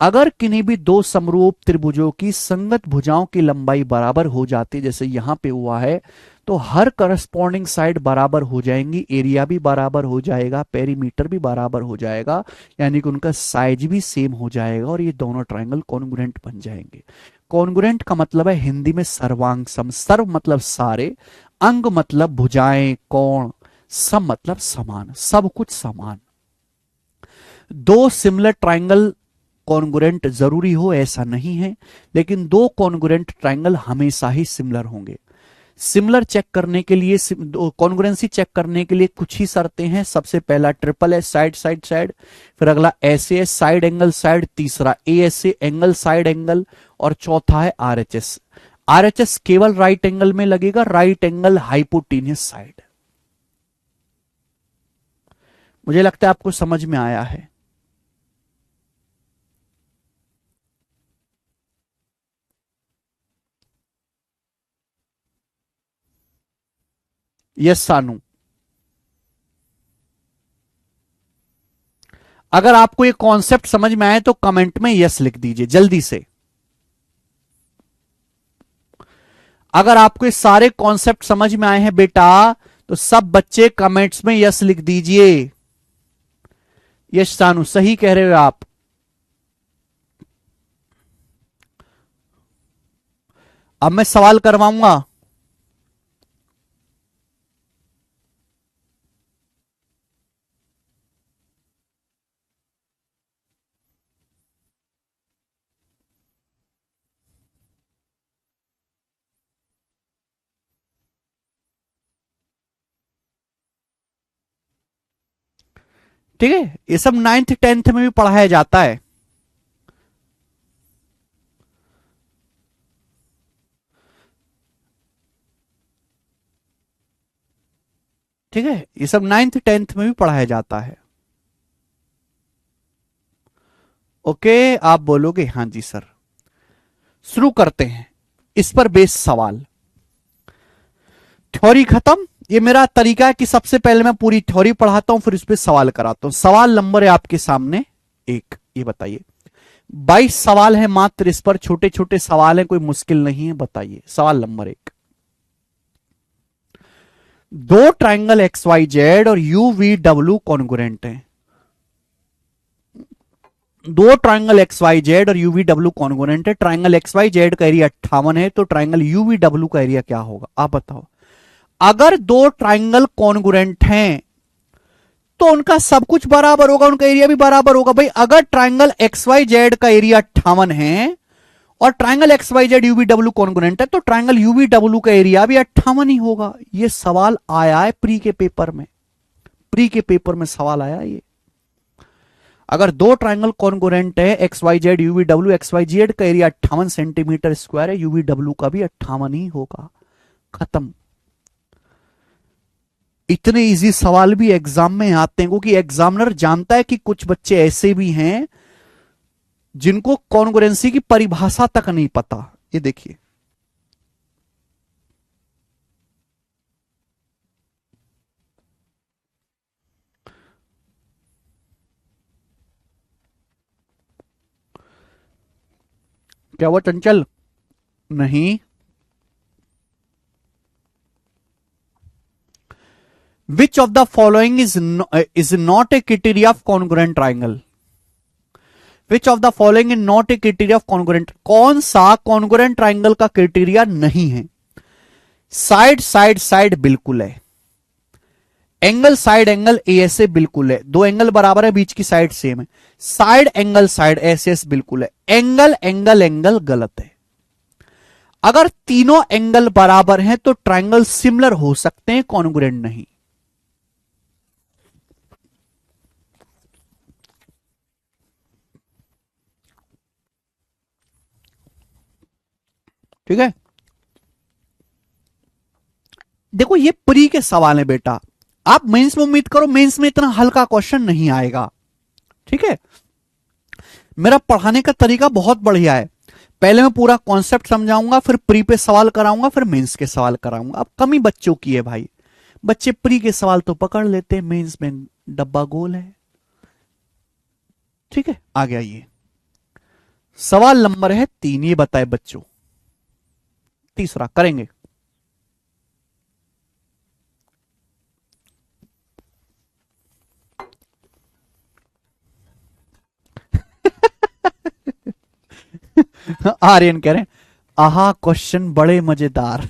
अगर किन्हीं भी दो समरूप त्रिभुजों की संगत भुजाओं की लंबाई बराबर हो जाती, जैसे यहां पे हुआ है, तो हर करस्पॉन्डिंग साइड बराबर हो जाएंगी, एरिया भी बराबर हो जाएगा, पेरीमीटर भी बराबर हो जाएगा, यानी कि उनका साइज भी सेम हो जाएगा और ये दोनों ट्रायंगल कॉन्ग्रुएंट बन जाएंगे। कॉन्ग्रुएंट का मतलब है हिंदी में सर्वांग सम। सर्व मतलब सारे, अंग मतलब भुजाएं, कोण, सम मतलब समान, सब कुछ समान। दो सिमिलर ट्रायंगल कॉन्ग्रुएंट जरूरी हो ऐसा नहीं है, लेकिन दो कॉन्ग्रुएंट ट्रायंगल हमेशा ही सिमिलर होंगे। सिमिलर चेक करने के लिए, कॉन्ग्रुएंसी चेक करने के लिए कुछ ही शर्तें हैं। सबसे पहला triple S, side side side, फिर अगला S A, side angle side, तीसरा A S A, angle side angle, और चौथा है R H S. R H S केवल राइट एंगल में लगेगा, राइट एंगल हाइपोटेन्यूस साइड। मुझे लगता है आपको समझ में आया है। यस सानू, अगर आपको ये कॉन्सेप्ट समझ में आए तो कमेंट में यस लिख दीजिए जल्दी से। अगर आपको ये सारे कॉन्सेप्ट समझ में आए हैं बेटा, तो सब बच्चे कमेंट्स में यस लिख दीजिए। यस सानू, सही कह रहे हो आप। अब मैं सवाल करवाऊंगा। ठीक है, ये सब 9th 10th में भी पढ़ाया जाता है। ठीक है, ये सब 9th 10th में भी पढ़ाया जाता है। ओके, आप बोलोगे हाँ जी सर। शुरू करते हैं इस पर बेस सवाल। थ्योरी खत्म। ये मेरा तरीका है कि सबसे पहले मैं पूरी थ्योरी पढ़ाता हूं, फिर इस पे सवाल कराता हूं। सवाल नंबर है आपके सामने एक, ये बताइए। 22 सवाल है मात्र, इस पर छोटे छोटे सवाल हैं, कोई मुश्किल नहीं है। बताइए सवाल नंबर 1। दो ट्राइंगल एक्स वाई जेड और यू वी डब्ल्यू कॉन्ग्रुएंट हैं। दो ट्राइंगल एक्स वाई जेड और यूवी डब्ल्यू कॉन्ग्रुएंट है। ट्राइंगल एक्स वाई जेड का एरिया 58 है, तो ट्राइंगल यूवी डब्ल्यू का एरिया क्या होगा आप बताओ। अगर दो ट्राइंगल कॉन्ग्रुएंट हैं तो उनका सब कुछ बराबर होगा, उनका एरिया भी बराबर होगा। भाई अगर ट्राइंगल एक्स वाई जेड का एरिया 58 है और triangle X Y Z U V W congruent है, तो ट्राइंगल यूवी डब्ल्यू का एरिया भी 58 ही होगा। यह सवाल आया है प्री के पेपर में, प्री के पेपर में सवाल आया ये। अगर दो ट्राइंगल कॉन्ग्रुएंट है X Y Z U V W, X Y Z का एरिया 58 सेंटीमीटर स्क्वायर है, यूवी डब्ल्यू का भी 58 ही होगा। खत्म। इतने इजी सवाल भी एग्जाम में आते हैं, क्योंकि एग्जामिनर जानता है कि कुछ बच्चे ऐसे भी हैं जिनको कॉन्ग्रुएंसी की परिभाषा तक नहीं पता। ये देखिए, क्या हुआ चंचल? नहीं। Which of the following is not A criteria of congruent triangle? Which of the following is not A criteria of congruent? कौन सा कॉन्ग्रुएंट ट्राइंगल का क्राइटेरिया नहीं है? साइड साइड साइड बिल्कुल है, एंगल साइड एंगल एएस ए बिल्कुल है, दो एंगल बराबर है, बीच की साइड सेम है। साइड एंगल साइड एस बिल्कुल है। एंगल एंगल एंगल गलत है। अगर तीनों एंगल बराबर हैं तो ट्राइंगल सिमिलर हो सकते हैं, कॉन्ग्रुएंट नहीं। ठीक है, देखो ये प्री के सवाल है बेटा, आप मेंस में उम्मीद करो मेंस में इतना हल्का क्वेश्चन नहीं आएगा। ठीक है, मेरा पढ़ाने का तरीका बहुत बढ़िया है। पहले मैं पूरा कॉन्सेप्ट समझाऊंगा, फिर प्री पे सवाल कराऊंगा, फिर मेंस के सवाल कराऊंगा। अब कमी बच्चों की है भाई, बच्चे प्री के सवाल तो पकड़ लेते हैं, मेंस में डब्बा गोल है। ठीक है, आगे आइए। सवाल नंबर है 3, ये बताए बच्चों, तीसरा करेंगे। आर्यन कह रहे हैं आहा क्वेश्चन बड़े मजेदार।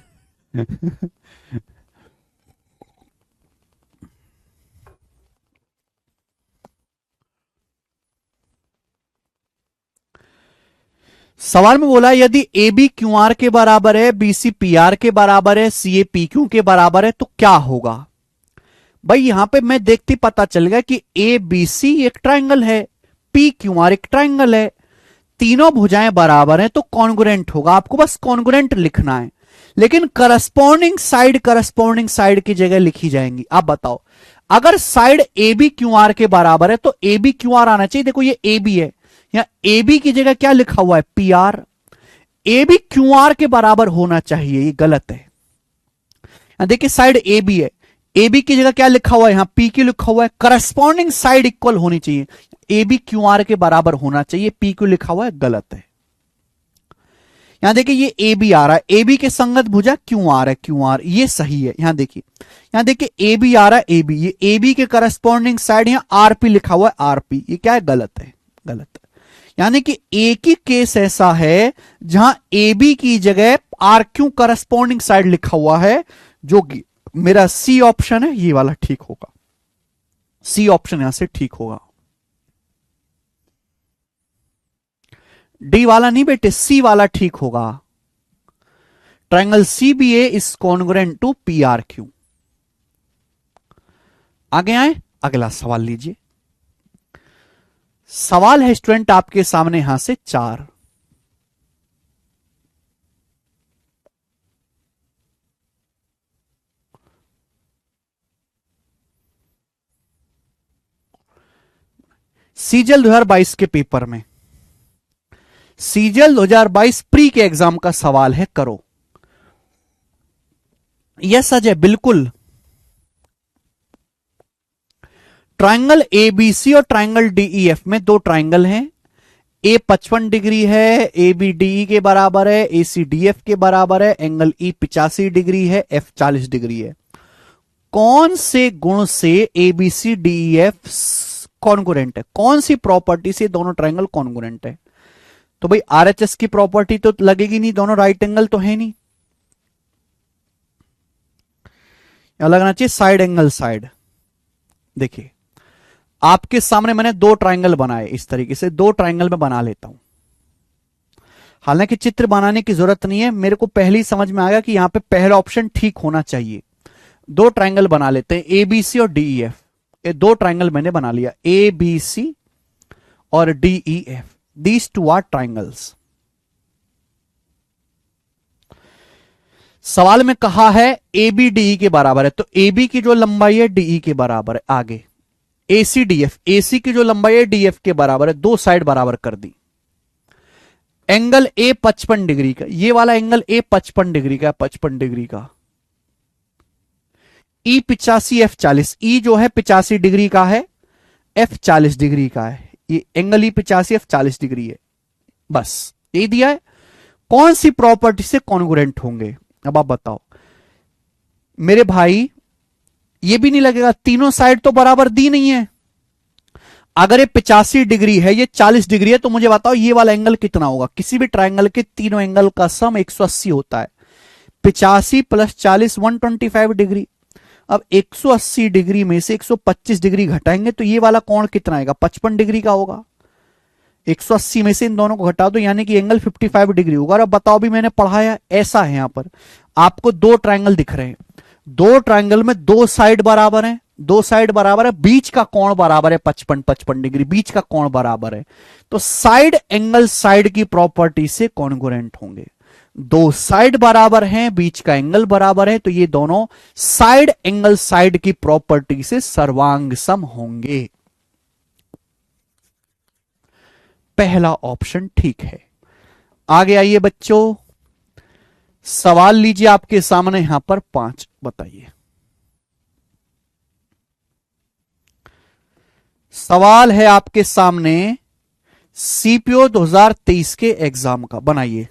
सवाल में बोला यदि ए बी क्यू आर के बराबर है, बी सी पी आर के बराबर है, सी ए पी क्यू के बराबर है, तो क्या होगा। भाई यहां पे मैं देखती पता चल गया कि ए बी सी एक ट्राइंगल है, पी क्यू आर एक ट्राइंगल है, तीनों भुजाएं बराबर हैं तो कॉन्ग्रुएंट होगा। आपको बस कॉन्ग्रुएंट लिखना है, लेकिन करस्पॉन्डिंग साइड की जगह लिखी जाएंगी। आप बताओ, अगर side A B Q R के बराबर है तो ए बी क्यू आर आना चाहिए। देखो ये ए बी है, यहां ए बी की जगह क्या लिखा हुआ है, P R. A B Q R के बराबर होना चाहिए, ये गलत है। यहां देखिए साइड ए बी है, ए बी की जगह क्या लिखा हुआ है, यहां पी क्यू लिखा हुआ है। करस्पॉन्डिंग साइड इक्वल होनी चाहिए, ए बी क्यू आर के बराबर होना चाहिए, पी क्यू लिखा हुआ है, गलत है। यहां देखिए ये ए बी आ रहा है, ए बी के संगत भुजा क्यू आर है, क्यू आर ये सही है। यहां देखिए ए बी आ रहा है, ए बी, ये ए बी के करस्पॉन्डिंग साइड यहां आर पी लिखा हुआ है, आर पी, ये क्या है, गलत है, गलत है। यानी कि एक ही केस ऐसा है जहां ए बी की जगह आर क्यू करस्पॉन्डिंग साइड लिखा हुआ है, जो कि मेरा सी ऑप्शन है, ये वाला ठीक होगा। सी ऑप्शन यहां से ठीक होगा। डी वाला नहीं बेटे, सी वाला ठीक होगा। Triangle C B A is congruent to P R Q. आगे आए, अगला सवाल लीजिए। सवाल है स्टूडेंट आपके सामने यहां से 4। सीजल 2022 के पेपर में, सीजल 2022 प्री के एग्जाम का सवाल है, करो। यस अजय, बिल्कुल। ट्राइंगल ए बी सी और ट्राइंगल डीई एफ में दो ट्राइंगल हैं। ए 55 डिग्री है, ए बी डी के बराबर है, ए सी डी एफ के बराबर है, एंगल ई 85 डिग्री है, एफ 40 डिग्री है। कौन से गुण से A B C D F congruent है, कौन सी प्रॉपर्टी से दोनों ट्राइंगल कॉन्ग्रुएंट है। तो भाई आरएचएस की प्रॉपर्टी तो लगेगी नहीं, दोनों राइट एंगल तो है नहीं। लगना चाहिए साइड एंगल साइड। देखिए आपके सामने मैंने दो ट्राइंगल बनाए, इस तरीके से दो ट्राइंगल में बना लेता हूं। हालांकि चित्र बनाने की जरूरत नहीं है, मेरे को पहले ही समझ में आ गया कि यहां पे पहला ऑप्शन ठीक होना चाहिए। दो ट्राइंगल बना लेते हैं, ए बी सी और डी ई एफ। ये दो ट्राइंगल मैंने बना लिया, ए बी सी और D E F, these two are triangles. सवाल में कहा है ए बी डी के बराबर है, तो ए बी की जो लंबाई है डी के बराबर है। आगे ए सी डी एफ, ए सी की जो लंबाई है डी एफ के बराबर है, दो साइड बराबर कर दी। एंगल ए 55 डिग्री का, ये वाला एंगल ए 55 डिग्री का, 55 डिग्री का। ई 85 एफ 40, ई जो है 85 डिग्री का है, एफ 40 डिग्री का है। ये एंगल ई 85 एफ 40 डिग्री है, बस ये दिया है। कौन सी प्रॉपर्टी से कॉन्ग्रुएंट होंगे, अब आप बताओ मेरे भाई। ये भी नहीं लगेगा, तीनों साइड तो बराबर दी नहीं है। अगर ये 85 डिग्री है, ये 40 डिग्री है, तो मुझे बताओ ये वाला एंगल कितना होगा। किसी भी ट्राइंगल के तीनों एंगल का सम 180 होता है। 85 प्लस 40 125 डिग्री। अब 180 डिग्री में से 125 डिग्री घटाएंगे तो ये वाला कोण कितना आएगा, 55 डिग्री का होगा। 180 में से इन दोनों को घटा दो, यानी कि एंगल 55 डिग्री होगा। और अब बताओ, भी मैंने पढ़ाया ऐसा है, यहां पर आपको दो ट्राइंगल दिख रहे हैं, दो ट्राइंगल में दो साइड बराबर है, दो साइड बराबर है, बीच का कोण बराबर है 55 डिग्री, बीच का कोण बराबर है। तो साइड एंगल साइड की प्रॉपर्टी से कॉन्ग्रुएंट होंगे। दो साइड बराबर हैं, बीच का एंगल बराबर है, तो ये दोनों साइड एंगल साइड की प्रॉपर्टी से सर्वांग सम होंगे। पहला ऑप्शन ठीक है। आगे आइए बच्चों, सवाल लीजिए आपके सामने यहां पर 5 बताइए। सवाल है आपके सामने सीपीओ 2023 के एग्जाम का, बनाइए।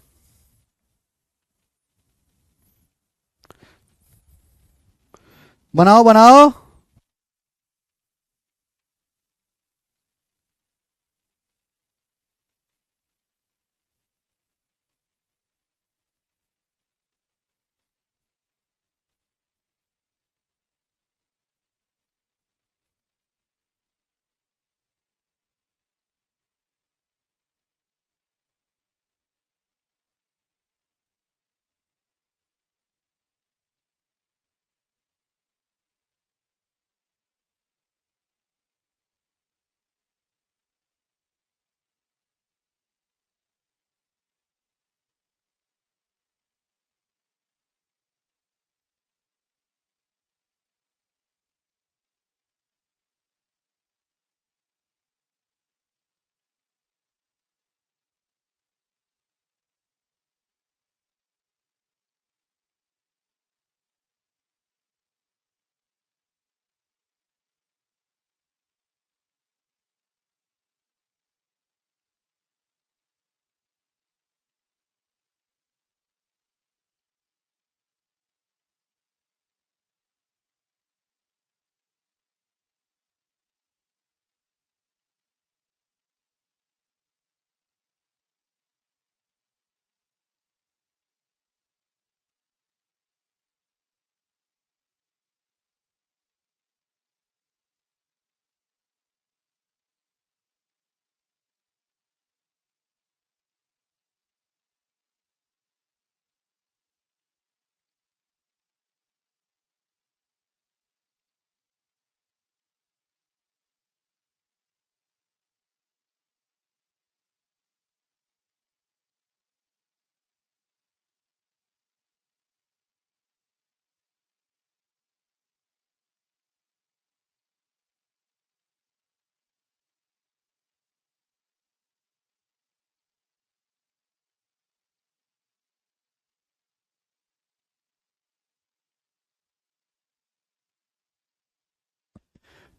बनाओ बनाओ।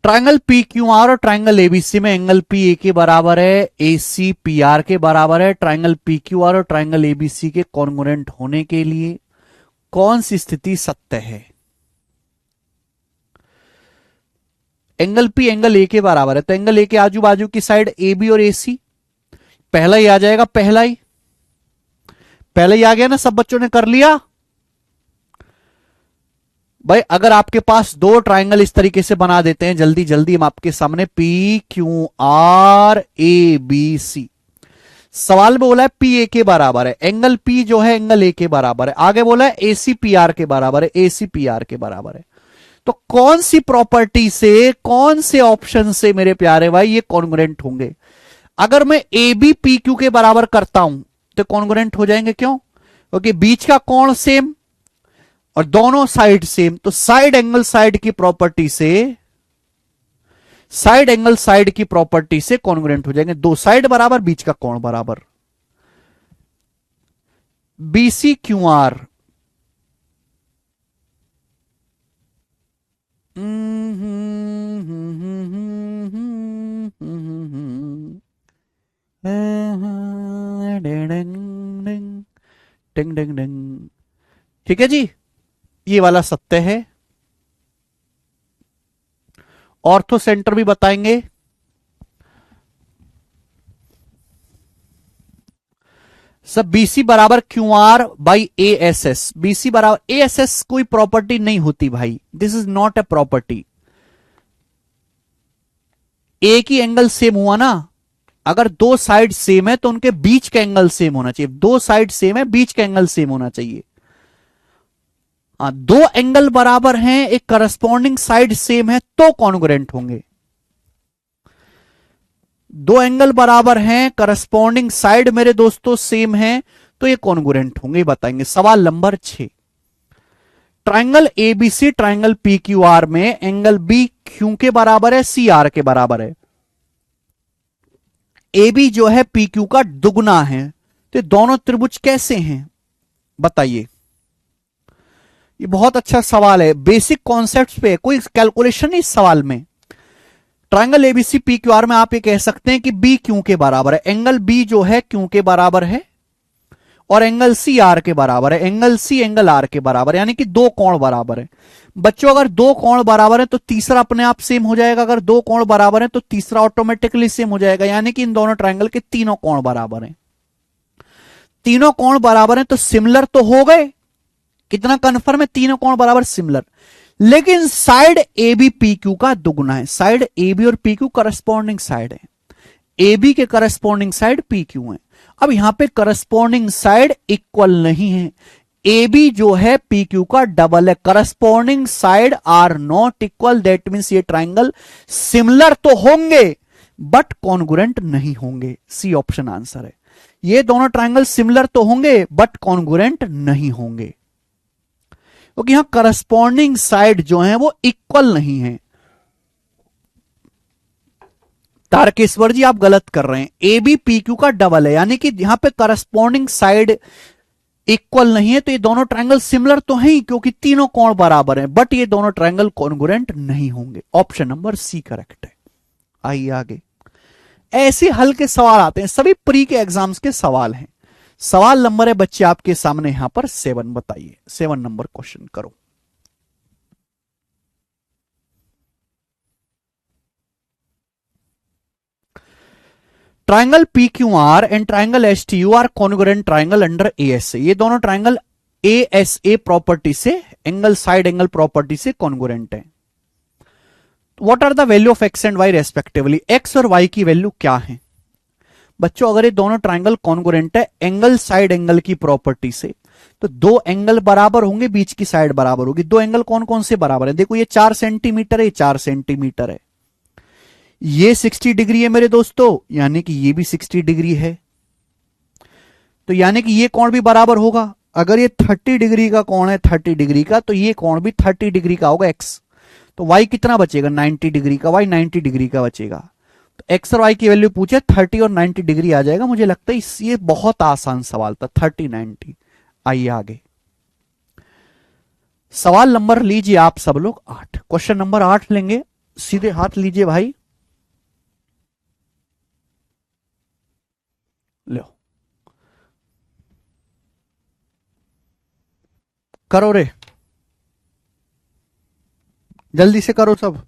ट्रायंगल पी क्यू आर और ट्रायंगल एबीसी में एंगल पी ए के बराबर है, ए सी पी आर के बराबर है। ट्रायंगल पी क्यू आर और ट्रायंगल एबीसी के कॉन्ग्रुएंट होने के लिए कौन सी स्थिति सत्य है? एंगल पी एंगल ए के बराबर है, तो एंगल ए के आजू बाजू की साइड ए बी और ए सी, पहला ही आ जाएगा, पहला ही आ गया ना, सब बच्चों ने कर लिया भाई। अगर आपके पास दो ट्रायंगल इस तरीके से बना देते हैं, जल्दी जल्दी हम आपके सामने, P Q R A B C, सवाल में बोला है पी ए के बराबर है, एंगल पी जो है एंगल ए के बराबर है, आगे बोला है ए सी पी आर के बराबर है, ए सी पी आर के बराबर है। तो कौन सी प्रॉपर्टी से, कौन से ऑप्शन से मेरे प्यारे भाई ये कॉन्ग्रुएंट होंगे? अगर मैं ए बी पी क्यू के बराबर करता हूं तो कॉन्ग्रुएंट हो जाएंगे, क्यों? क्योंकि बीच का कोण सेम और दोनों साइड सेम, तो साइड एंगल साइड की प्रॉपर्टी से, साइड एंगल साइड की प्रॉपर्टी से कॉन्ग्रुएंट हो जाएंगे। दो साइड बराबर, बीच का कोण बराबर। बीसी क्यू आर, ठीक है जी, ये वाला सत्य है। ऑर्थो सेंटर भी बताएंगे। सब बीसी बराबर Q R by A S S, BC बराबर ए एस एस कोई प्रॉपर्टी नहीं होती भाई, this is not a property. A की एंगल सेम हुआ ना, अगर दो साइड सेम है तो उनके बीच का एंगल सेम होना चाहिए, दो साइड सेम है, बीच का एंगल सेम होना चाहिए। दो एंगल बराबर हैं, एक करस्पॉन्डिंग साइड सेम है तो कॉन्ग्रुएंट होंगे। दो एंगल बराबर हैं, करस्पॉन्डिंग साइड मेरे दोस्तों सेम है तो ये कॉन्ग्रुएंट होंगे, बताएंगे। सवाल number 6, triangle ABC triangle P Q are में एंगल बी क्यू के बराबर है, सी आर के बराबर है। ए बी जो है पी क्यू का दुगना है, तो ये दोनों त्रिभुज कैसे हैं बताइए। ये बहुत अच्छा सवाल है, बेसिक कॉन्सेप्ट्स पे, कोई कैलकुलेशन नहीं इस सवाल में। Triangle ABC P Q are में आप ये कह सकते हैं कि बी क्यू के बराबर है, एंगल बी जो है क्यू के बराबर है और एंगल सी आर के बराबर है, एंगल सी एंगल आर के बराबर है, यानी कि दो कोण बराबर है। बच्चों अगर दो कोण बराबर है तो तीसरा अपने आप सेम हो जाएगा, अगर दो कोण बराबर है तो तीसरा ऑटोमेटिकली सेम हो जाएगा, यानी कि इन दोनों ट्राइंगल के तीनों कोण बराबर हैं। तीनों कोण बराबर हैं तो सिमिलर तो हो गए, कितना कन्फर्म है, तीनों कोण बराबर सिमिलर। लेकिन side A B P Q का दुगुना है, साइड ए बी और पी क्यू करस्पॉन्डिंग साइड है, ए बी के करस्पॉन्डिंग साइड पी क्यू है। अब यहां पे करस्पॉन्डिंग साइड इक्वल नहीं है, ए बी जो है पी क्यू का डबल है, corresponding side are not equal, that means ये ट्राइंगल सिमिलर तो होंगे बट कॉन्ग्रुएंट नहीं होंगे। सी ऑप्शन आंसर है, ये दोनों ट्राइंगल सिमिलर तो होंगे बट कॉन्ग्रुएंट नहीं होंगे, क्योंकि यहां करस्पॉन्डिंग साइड जो है वो इक्वल नहीं है। तारकेश्वर जी आप गलत कर रहे हैं, ए बी पी क्यू का डबल है, यानी कि यहां पे करस्पॉन्डिंग साइड इक्वल नहीं है, तो ये दोनों ट्रायंगल सिमिलर तो है ही क्योंकि तीनों कोण बराबर हैं, बट ये दोनों ट्रायंगल कॉन्ग्रुएंट नहीं होंगे। ऑप्शन नंबर सी करेक्ट है। आइए आगे, ऐसे हल के सवाल आते हैं, सभी प्री के एग्जाम्स के सवाल हैं। सवाल नंबर है बच्चे आपके सामने यहां पर 7, बताइए 7 नंबर क्वेश्चन करो। Triangle P Q R and triangle S T U are congruent triangle under A S A, ये दोनों triangle A S A property से, एंगल साइड एंगल प्रॉपर्टी से कॉन्ग्रुएंट है। What are the value of X and Y respectively, X और Y की value क्या है बच्चों। अगर ये दोनों ट्राइंगल कॉन्ग्रुएंट है एंगल साइड एंगल की प्रॉपर्टी से, तो दो एंगल बराबर होंगे, बीच की साइड बराबर होगी। दो एंगल कौन कौन से बराबर है, देखो ये 4 सेंटीमीटर है, ये 4 सेंटीमीटर है, ये 60 डिग्री है मेरे दोस्तों, यानी कि ये भी 60 डिग्री है, तो यानी कि ये कोण भी बराबर होगा। अगर ये 30 डिग्री का कोण है, 30 डिग्री का, तो ये कोण भी 30 डिग्री का होगा एक्स। तो वाई कितना बचेगा, 90 डिग्री का, वाई 90 डिग्री का बचेगा। तो एक्स और वाई की वैल्यू पूछे, 30 और 90 डिग्री आ जाएगा। मुझे लगता है ये बहुत आसान सवाल था, 30 90। आइए आगे, सवाल नंबर लीजिए आप सब लोग 8, क्वेश्चन नंबर 8 लेंगे, सीधे हाथ लीजिए भाई, लो करो रे, जल्दी से करो सब।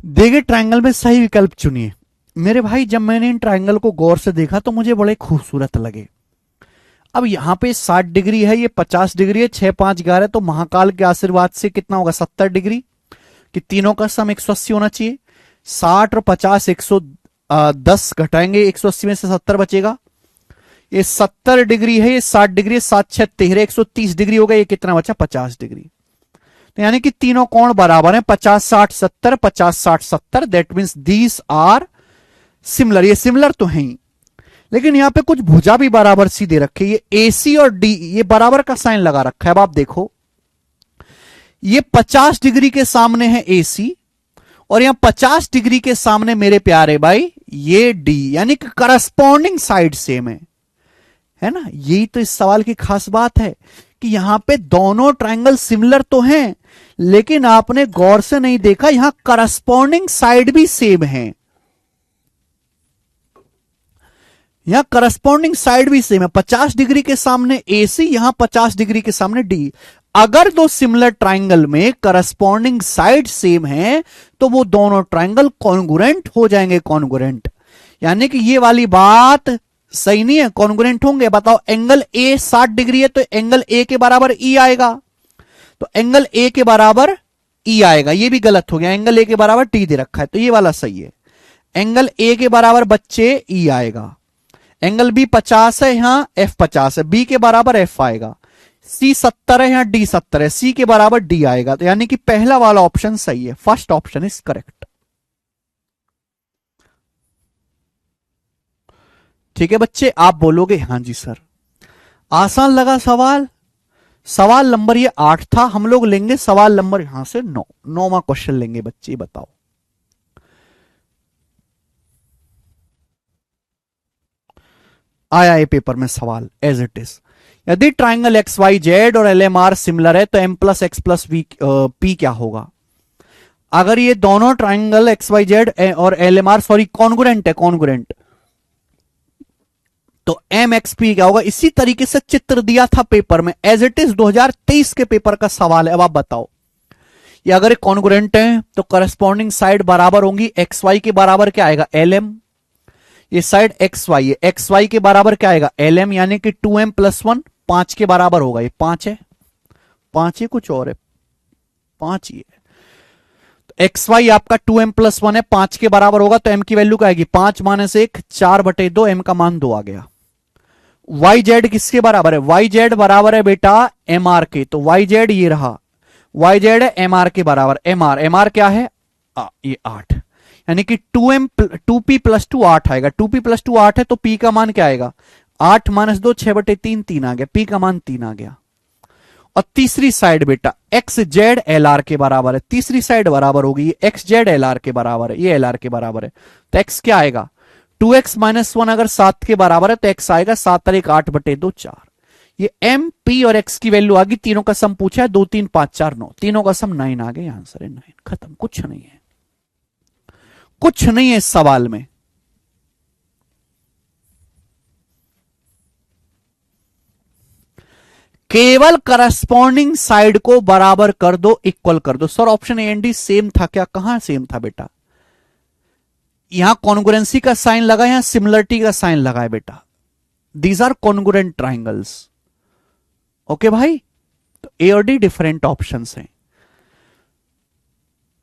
दिए ट्रायंगल में सही विकल्प चुनिए। मेरे भाई जब मैंने इन ट्रायंगल को गौर से देखा तो मुझे बड़े खूबसूरत लगे। अब यहां पे 60 डिग्री है, ये 50 डिग्री है, 6 5 11, तो महाकाल के आशीर्वाद से कितना होगा 70 डिग्री, कि तीनों का सम 180 होना चाहिए। 60 और 50 110 घटाएंगे, 180 में से 70 बचेगा। ये 70 डिग्री है, ये 60 डिग्री, 7 6 13, 130 डिग्री हो गया। ये कितना बचा 50 डिग्री। तो यानी कि तीनों कोण बराबर हैं, 50 60 70, 50 60 70। That means these are similar. ये सिमिलर तो है ही, लेकिन यहां पे कुछ भुजा भी बराबर सी दे रखे। ये AC और D ये बराबर का साइन लगा रखा है। अब आप देखो, ये 50 डिग्री के सामने है AC, और यहां 50 डिग्री के सामने मेरे प्यारे भाई ये D, यानी कि करस्पॉन्डिंग साइड सेम है ना। यही तो इस सवाल की खास बात है कि यहां पे दोनों ट्रायंगल सिमिलर तो हैं, लेकिन आपने गौर से नहीं देखा यहां करस्पॉन्डिंग साइड भी सेम है। यहां करस्पॉन्डिंग साइड भी सेम है। 50 डिग्री के सामने AC, यहां 50 डिग्री के सामने D। अगर दो सिमिलर ट्रायंगल में करस्पॉन्डिंग साइड सेम है तो वो दोनों ट्रायंगल कॉन्ग्रुएंट हो जाएंगे। कॉन्ग्रुएंट यानी कि ये वाली बात सही नहीं है, कॉन्ग्रुएंट होंगे। बताओ, एंगल A 60 डिग्री है तो एंगल A के बराबर E आएगा, तो एंगल A के बराबर E आएगा। ये भी गलत हो गया, एंगल A के बराबर T दे रखा है, तो ये वाला सही है। एंगल A के बराबर बच्चे E आएगा। एंगल B 50 है, यहां F 50 है, B के बराबर F आएगा। C 70 है, यहां D 70 है, C के बराबर D आएगा। तो यानी कि पहला वाला ऑप्शन सही है, फर्स्ट ऑप्शन इज करेक्ट। ठीक है बच्चे, आप बोलोगे हां जी सर। आसान लगा सवाल। सवाल नंबर ये 8 था। हम लोग लेंगे सवाल नंबर यहां से 9वां क्वेश्चन लेंगे बच्चे। बताओ, आया है पेपर में सवाल एज इट इज। यदि ट्राइंगल एक्स वाई जेड और LMR सिमिलर है तो M plus x plus P क्या होगा। अगर ये दोनों ट्राइंगल एक्स वाई जेड और LMR सॉरी कॉन्ग्रुएंट है, कॉन्ग्रुएंट, तो MXP क्या होगा। इसी तरीके से चित्र दिया था पेपर में, एज इट इज 2023 के पेपर का सवाल है। अब आप बताओ, ये अगर कॉन्ग्रुएंट है तो करस्पॉन्डिंग साइड बराबर होंगी। XY के बराबर क्या आएगा LM, ये साइड XY है, XY के बराबर क्या आएगा LM, यानी कि 2M प्लस 1 5 के बराबर होगा। ये 5 है, 5 है, कुछ और है, 5 ही है। तो XY आपका 2M प्लस 1 है, 5 के बराबर होगा, तो M की वैल्यू क्या आएगी 5 माइनस 1 4/2, M का मान 2 आ गया। YZ किसके बराबर है, YZ बराबर है बेटा MR के, तो YZ ये रहा, YZ है MR के बराबर। MR क्या है ये 8, यानी कि 2P प्लस 2 8 आएगा। 2P प्लस 2 8 है, तो P का मान क्या आएगा 8 माइनस 2 6/3 3 आ गया, P का मान 3 आ गया। और तीसरी साइड बेटा XZ LR के बराबर है, तीसरी साइड बराबर होगी, ये XZ LR के बराबर है, ये LR के बराबर है, तो X क्या आएगा 2x माइनस 1 अगर 7 के बराबर है तो X आएगा 7 और 1 8/2 4। ये M P और X की वैल्यू आ गई। तीनों का सम पूछा है, 2 3 5 4 9, तीनों का सम 9 आ गया। आंसर है 9, खत्म, कुछ नहीं है, कुछ नहीं है इस सवाल में। केवल करस्पॉन्डिंग साइड को बराबर कर दो, इक्वल कर दो। Sir option A and D same था क्या, कहां सेम था बेटा, यहां कॉन्ग्रुएंसी का साइन लगा, यहां सिमिलरिटी का साइन लगा है बेटा। These are congruent triangles. Okay भाई, तो ए और डी डिफरेंट ऑप्शंस हैं।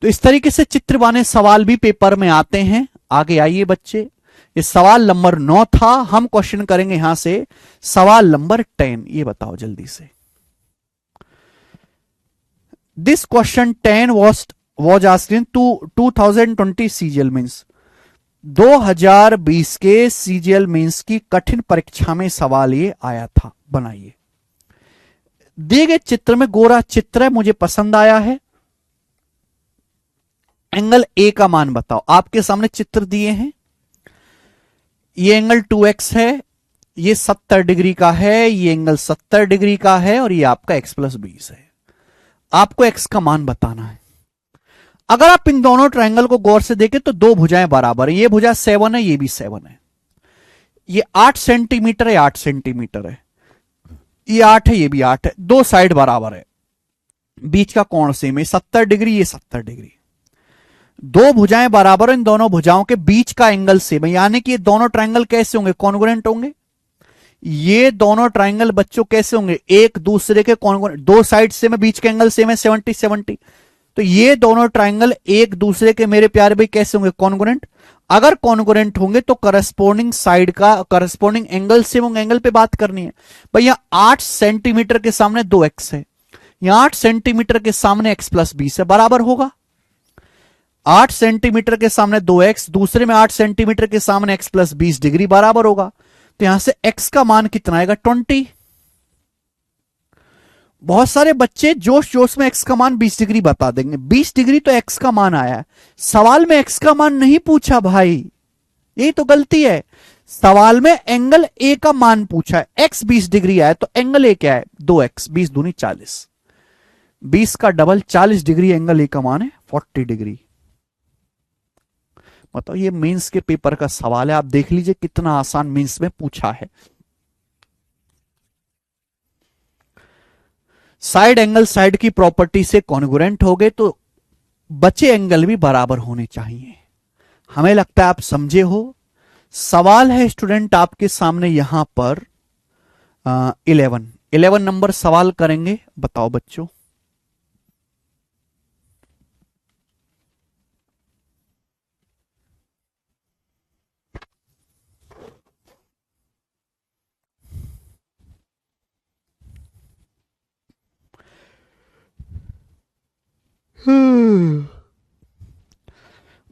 तो इस तरीके से चित्र बने सवाल भी पेपर में आते हैं। आगे आइए बच्चे, ये सवाल नंबर 9 था। हम क्वेश्चन करेंगे यहां से सवाल नंबर 10। ये बताओ जल्दी से, this question 10 was asked in 2020 CGL means 2020 के CGL मीन्स की कठिन परीक्षा में सवाल ये आया था। बनाइए, दिए गए चित्र में गोरा चित्र है, मुझे पसंद आया है। एंगल A का मान बताओ। आपके सामने चित्र दिए हैं, ये एंगल 2x है, ये 70 डिग्री का है, ये एंगल 70 डिग्री का है, और ये आपका x प्लस 20 है। आपको x का मान बताना है। अगर आप इन दोनों ट्रायंगल को गौर से देखें तो दो भुजाएं बराबर है, ये भुजा 7 है, ये भी 7 है, ये 8 सेंटीमीटर है, 8 सेंटीमीटर है, ये 8 है, ये भी 8 है, दो साइड बराबर है, बीच का कोण सेम है, 70 डिग्री, ये 70 डिग्री। दो भुजाएं बराबर, इन दोनों भुजाओं के बीच का एंगल सेम है, यानी कि ये दोनों ट्रायंगल कैसे होंगे, कॉन्ग्रुएंट होंगे। ये दोनों ट्रायंगल बच्चों कैसे होंगे, एक दूसरे के कॉन्ग्रुएंट, दो साइड से में बीच के एंगल सेम है 70-70, तो ये दोनों ट्रायंगल एक दूसरे के मेरे प्यारे भाई कैसे होंगे, कॉन्ग्रुएंट। अगर कॉन्ग्रुएंट होंगे तो करस्पॉन्डिंग साइड का करस्पॉन्डिंग एंगल सेम होंगे, एंगल पे बात करनी है। भैया 8 सेंटीमीटर के सामने 2x है, यहां 8 सेंटीमीटर के सामने x प्लस 20 है, बराबर होगा। 8 सेंटीमीटर के सामने 2x, दूसरे में 8 सेंटीमीटर के सामने x प्लस 20 डिग्री, बराबर होगा। तो यहां से x का मान कितना आएगा, 20। बहुत सारे बच्चे जोश जोश में x का मान 20 डिग्री बता देंगे, 20 डिग्री तो x का मान आया है, सवाल में x का मान नहीं पूछा भाई, यही तो गलती है। सवाल में एंगल A का मान पूछा है, x 20 डिग्री आया, तो एंगल A क्या है, 2x, 20 दूनी 40, 20 का डबल 40 डिग्री एंगल A का मान है 40 डिग्री। मतलब ये मेंस के पेपर का सवाल है, आप देख लीजिए कितना आसान मेंस में पूछा है। साइड एंगल साइड की प्रॉपर्टी से कॉन्ग्रुएंट हो गए तो बचे एंगल भी बराबर होने चाहिए। हमें लगता है आप समझे हो। सवाल है स्टूडेंट आपके सामने यहां पर 11 नंबर सवाल करेंगे, बताओ बच्चों।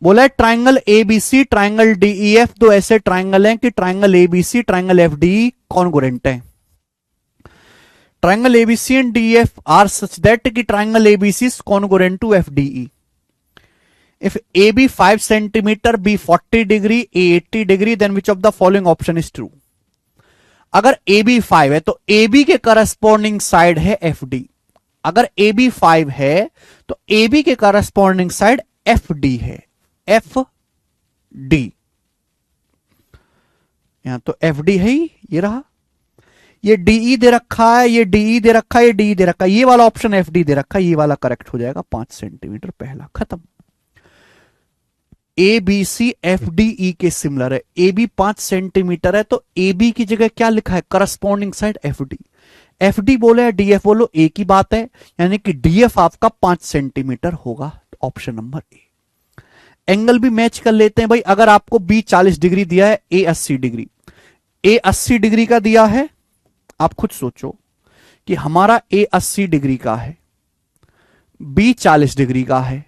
बोला है ट्राइंगल एबीसी ट्राइंगल डीईएफ दो ऐसे ट्राइंगल हैं कि triangle ABC triangle FDE congruent है। Triangle ABC and DEF are such that कि triangle ABC is congruent to FDE. If AB 5 centimeter, B 40 degree, A 80 degree, then which of the following option is true? अगर AB 5 है तो AB के corresponding side है FD। अगर AB 5 है तो AB के करस्पॉन्डिंग साइड FD है, FD। यहां तो FD है ही, ये रहा। ये DE दे रखा है, ये DE दे रखा है, ये DE दे रखा है, ये वाला ऑप्शन FD दे रखा है, ये वाला करेक्ट हो जाएगा 5 सेंटीमीटर, पहला खत्म। A B C F D E के सिमिलर है। ए बी 5 सेंटीमीटर है तो ए बी की जगह क्या लिखा है, corresponding side F D. F D बोले या डी एफ बोलो, ए की बात है, यानी कि डी एफ आपका 5 सेंटीमीटर होगा, ऑप्शन नंबर ए। एंगल भी मैच कर लेते हैं भाई। अगर आपको बी 40 डिग्री दिया है, ए 80 डिग्री, ए 80 डिग्री का दिया है, आप खुद सोचो कि हमारा ए 80 डिग्री का है, बी 40 डिग्री का है,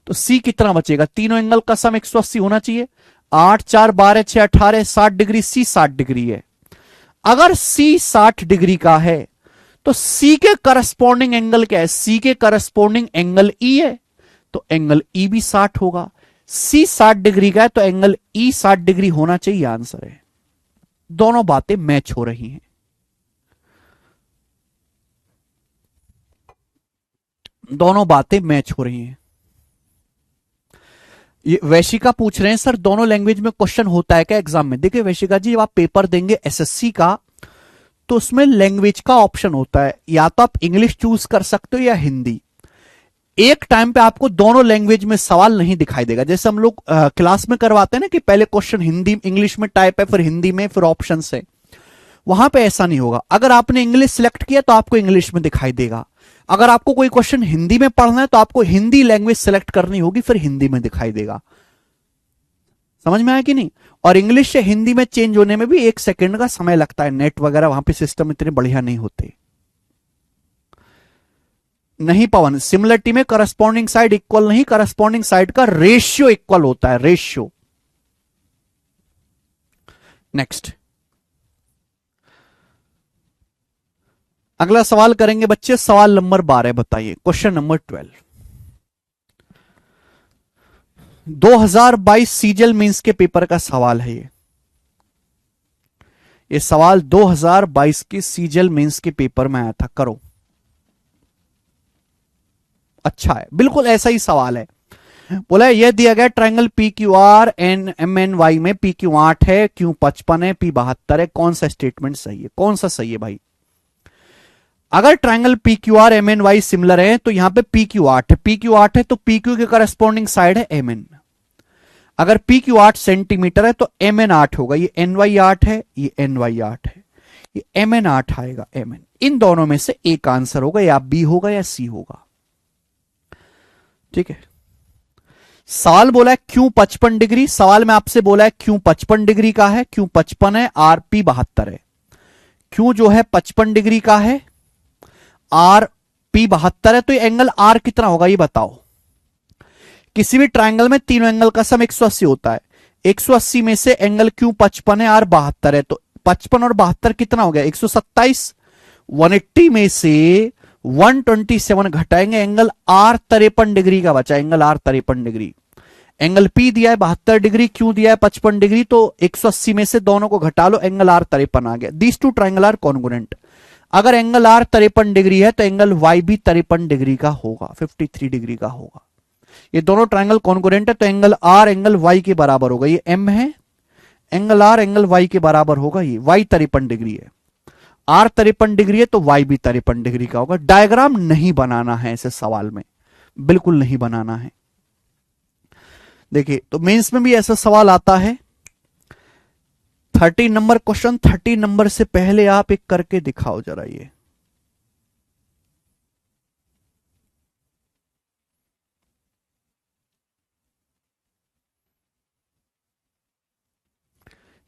तो सी कितना बचेगा, तीनों एंगल का सम 180 होना चाहिए। 8 4 12 6 18 60 डिग्री, सी 60 डिग्री है। अगर सी 60 डिग्री का है तो सी के करस्पॉन्डिंग एंगल क्या है, सी के करस्पॉन्डिंग एंगल ई है, तो एंगल ई भी 60 होगा। सी 60 डिग्री का है तो एंगल ई 60 डिग्री होना चाहिए, आंसर है। दोनों बातें मैच हो रही हैं, दोनों बातें मैच हो रही हैं। ये वैशिका पूछ रहे हैं सर दोनों लैंग्वेज में क्वेश्चन होता है क्या एग्जाम में। देखिए वैशिका जी, जब आप पेपर देंगे एसएससी का तो उसमें लैंग्वेज का ऑप्शन होता है, या तो आप इंग्लिश चूज कर सकते हो या हिंदी। एक टाइम पे आपको दोनों लैंग्वेज में सवाल नहीं दिखाई देगा। जैसे हम लोग क्लास में करवाते हैं ना कि पहले क्वेश्चन हिंदी इंग्लिश में टाइप है, फिर हिंदी में, फिर ऑप्शन है, वहां पे ऐसा नहीं होगा। अगर आपने इंग्लिश सिलेक्ट किया तो आपको इंग्लिश में दिखाई देगा। अगर आपको कोई क्वेश्चन हिंदी में पढ़ना है तो आपको हिंदी लैंग्वेज सेलेक्ट करनी होगी, फिर हिंदी में दिखाई देगा। समझ में आया कि नहीं। और इंग्लिश से हिंदी में चेंज होने में भी 1 सेकंड का समय लगता है, नेट वगैरह वहां पे सिस्टम इतने बढ़िया नहीं होते। नहीं पवन, सिमिलरिटी में करस्पॉन्डिंग साइड इक्वल नहीं, करस्पॉन्डिंग साइड का रेशियो इक्वल होता है, रेशियो। नेक्स्ट अगला सवाल करेंगे बच्चे, सवाल नंबर 12 बताइए, क्वेश्चन नंबर 12। 2022 सीजल मेंस के पेपर का सवाल है ये सवाल 2022 के सीजल मेंस के पेपर में आया था। करो, अच्छा है, बिल्कुल ऐसा ही सवाल है। बोला यह दिया गया triangle P Q R N M N Y में पी क्यू 8 है, क्यू 55 है, पी 72 है, कौन सा स्टेटमेंट सही है, कौन सा सही है भाई। अगर triangle P Q R M N Y similar है तो यहां पे पी क्यू 8 है, पी क्यू 8 है तो पी क्यू के करस्पॉन्डिंग साइड है एम एन। अगर पी क्यू 8 सेंटीमीटर है तो एम एन 8 होगा, ये एन वाई 8 है, ये एन वाई 8 है, ये एम एन 8 आएगा एम एन। इन दोनों में से एक आंसर होगा, या बी होगा या सी होगा। ठीक है। सवाल बोला है क्यों 55 डिग्री, सवाल में आपसे बोला है क्यों 55 डिग्री का है, क्यों 55 है, आर पी 72 है। क्यों जो है 55 डिग्री का है, आर पी 72 है, तो ये एंगल आर कितना होगा ये बताओ। किसी भी ट्राइंगल में तीनों एंगल का सम 180 होता है, 180 में से एंगल क्यों 55 है, आर 72 है, तो 55 और 72 कितना हो गया 127। 180 में से 127 घटाएंगे, एंगल आर 53 डिग्री का बचा, angle R 53 degree. Angle P दिया है 72 डिग्री, क्यों दिया है 55 डिग्री, तो 180 में से दोनों को घटा लो, एंगल आर 53 आ गया। These two triangle are congruent. अगर एंगल आर 53 डिग्री है तो एंगल वाई भी 53 डिग्री का होगा, 53 डिग्री का होगा। ये दोनों ट्राइंगल कॉन्ग्रुएंट है तो एंगल आर एंगल वाई के बराबर होगा, ये एम है, एंगल आर एंगल वाई के बराबर होगा, ये वाई 53 डिग्री है, आर 53 डिग्री है तो वाई भी 53 डिग्री का होगा। डायग्राम नहीं बनाना है ऐसे सवाल में, बिल्कुल नहीं बनाना है। देखिए तो मेंस में भी ऐसा सवाल आता है, 30 नंबर क्वेश्चन, 30 नंबर से पहले आप एक करके दिखाओ जरा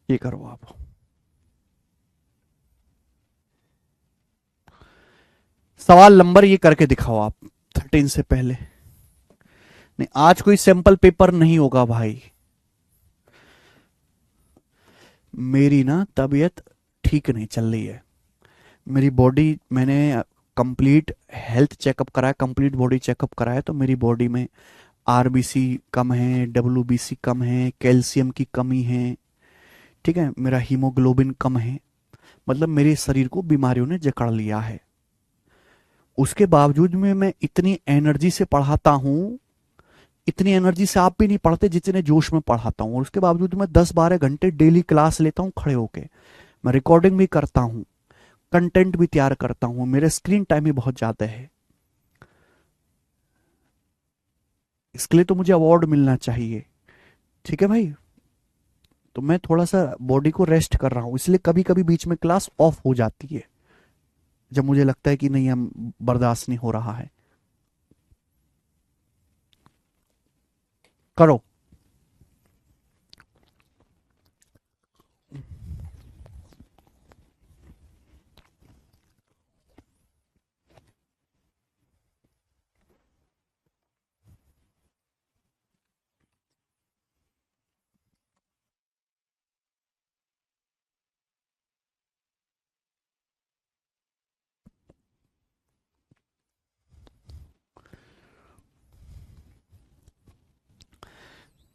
ये करो आप। सवाल नंबर ये करके दिखाओ आप 13 से पहले। नहीं आज कोई सैंपल पेपर नहीं होगा भाई, मेरी ना तबीयत ठीक नहीं चल रही है, मेरी बॉडी, मैंने कंप्लीट हेल्थ चेकअप कराया, कंप्लीट बॉडी चेकअप कराया, तो मेरी बॉडी में आरबीसी कम है, डब्ल्यूबीसी कम है, कैल्शियम की कमी है, ठीक है, मेरा हीमोग्लोबिन कम है, मतलब मेरे शरीर को बीमारियों ने जकड़ लिया है। उसके बावजूद में मैं इतनी एनर्जी से पढ़ाता हूं, इतनी एनर्जी से आप भी नहीं पढ़ते जितने जोश में पढ़ाता हूं, और उसके बावजूद मैं 10-12 घंटे डेली क्लास लेता हूं खड़े होके, मैं रिकॉर्डिंग भी करता हूं, कंटेंट भी तैयार करता हूं, मेरे स्क्रीन टाइम भी बहुत ज्यादा है। इसके लिए तो मुझे अवार्ड मिलना चाहिए, ठीक है भाई। तो मैं थोड़ा सा बॉडी को रेस्ट कर रहा हूं, इसलिए कभी कभी बीच में क्लास ऑफ हो जाती है, जब मुझे लगता है कि नहीं हम बर्दाश्त नहीं हो रहा है। करो।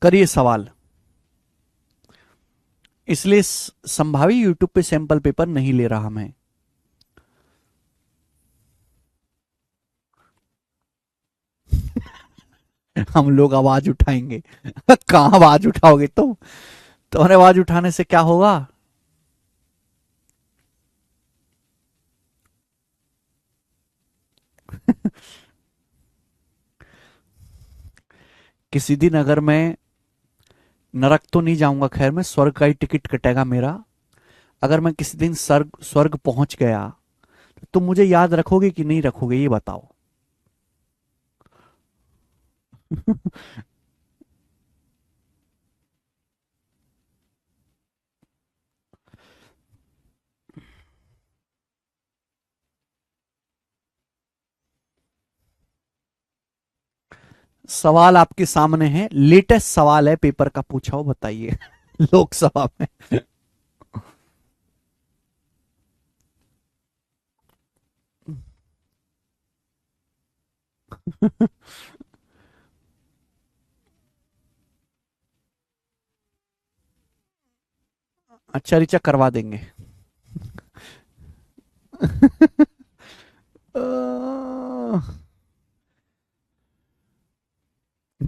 करिए सवाल। इसलिए संभावी यूट्यूब पे सैंपल पेपर नहीं ले रहा मैं। हम लोग आवाज उठाएंगे। कहां आवाज उठाओगे तुम, तुम्हारे आवाज उठाने से क्या होगा। किसी दिन अगर मैं नरक तो नहीं जाऊंगा, खैर मैं स्वर्ग का ही टिकट कटेगा मेरा। अगर मैं किसी दिन स्वर्ग स्वर्ग पहुंच गया तो तुम मुझे याद रखोगे कि नहीं रखोगे ये बताओ। सवाल आपके सामने है, लेटेस्ट सवाल है, पेपर का पूछा हो, बताइए। लोकसभा में। अच्छा ऋचा करवा देंगे।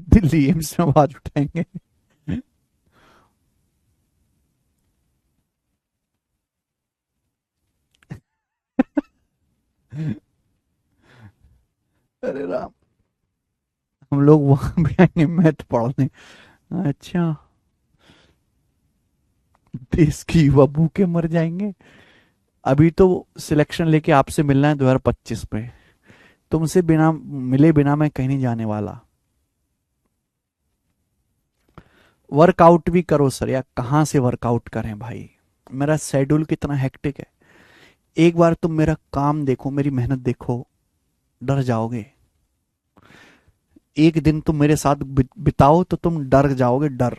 दिल्ली एम्स में आवाज उठाएंगे। अरे राम, हम लोग वहां भी आएंगे मैथ पढ़ने। अच्छा, देश की युवा भूखे मर जाएंगे। अभी तो सिलेक्शन लेके आपसे मिलना है 2025 में। तुमसे बिना मिले बिना मैं कहीं नहीं जाने वाला। वर्कआउट भी करो सर, या कहाँ से वर्कआउट करें भाई, मेरा शेड्यूल कितना हेक्टिक है। एक बार तुम मेरा काम देखो, मेरी मेहनत देखो, डर जाओगे। एक दिन तुम मेरे साथ बिताओ तो तुम डर जाओगे, डर।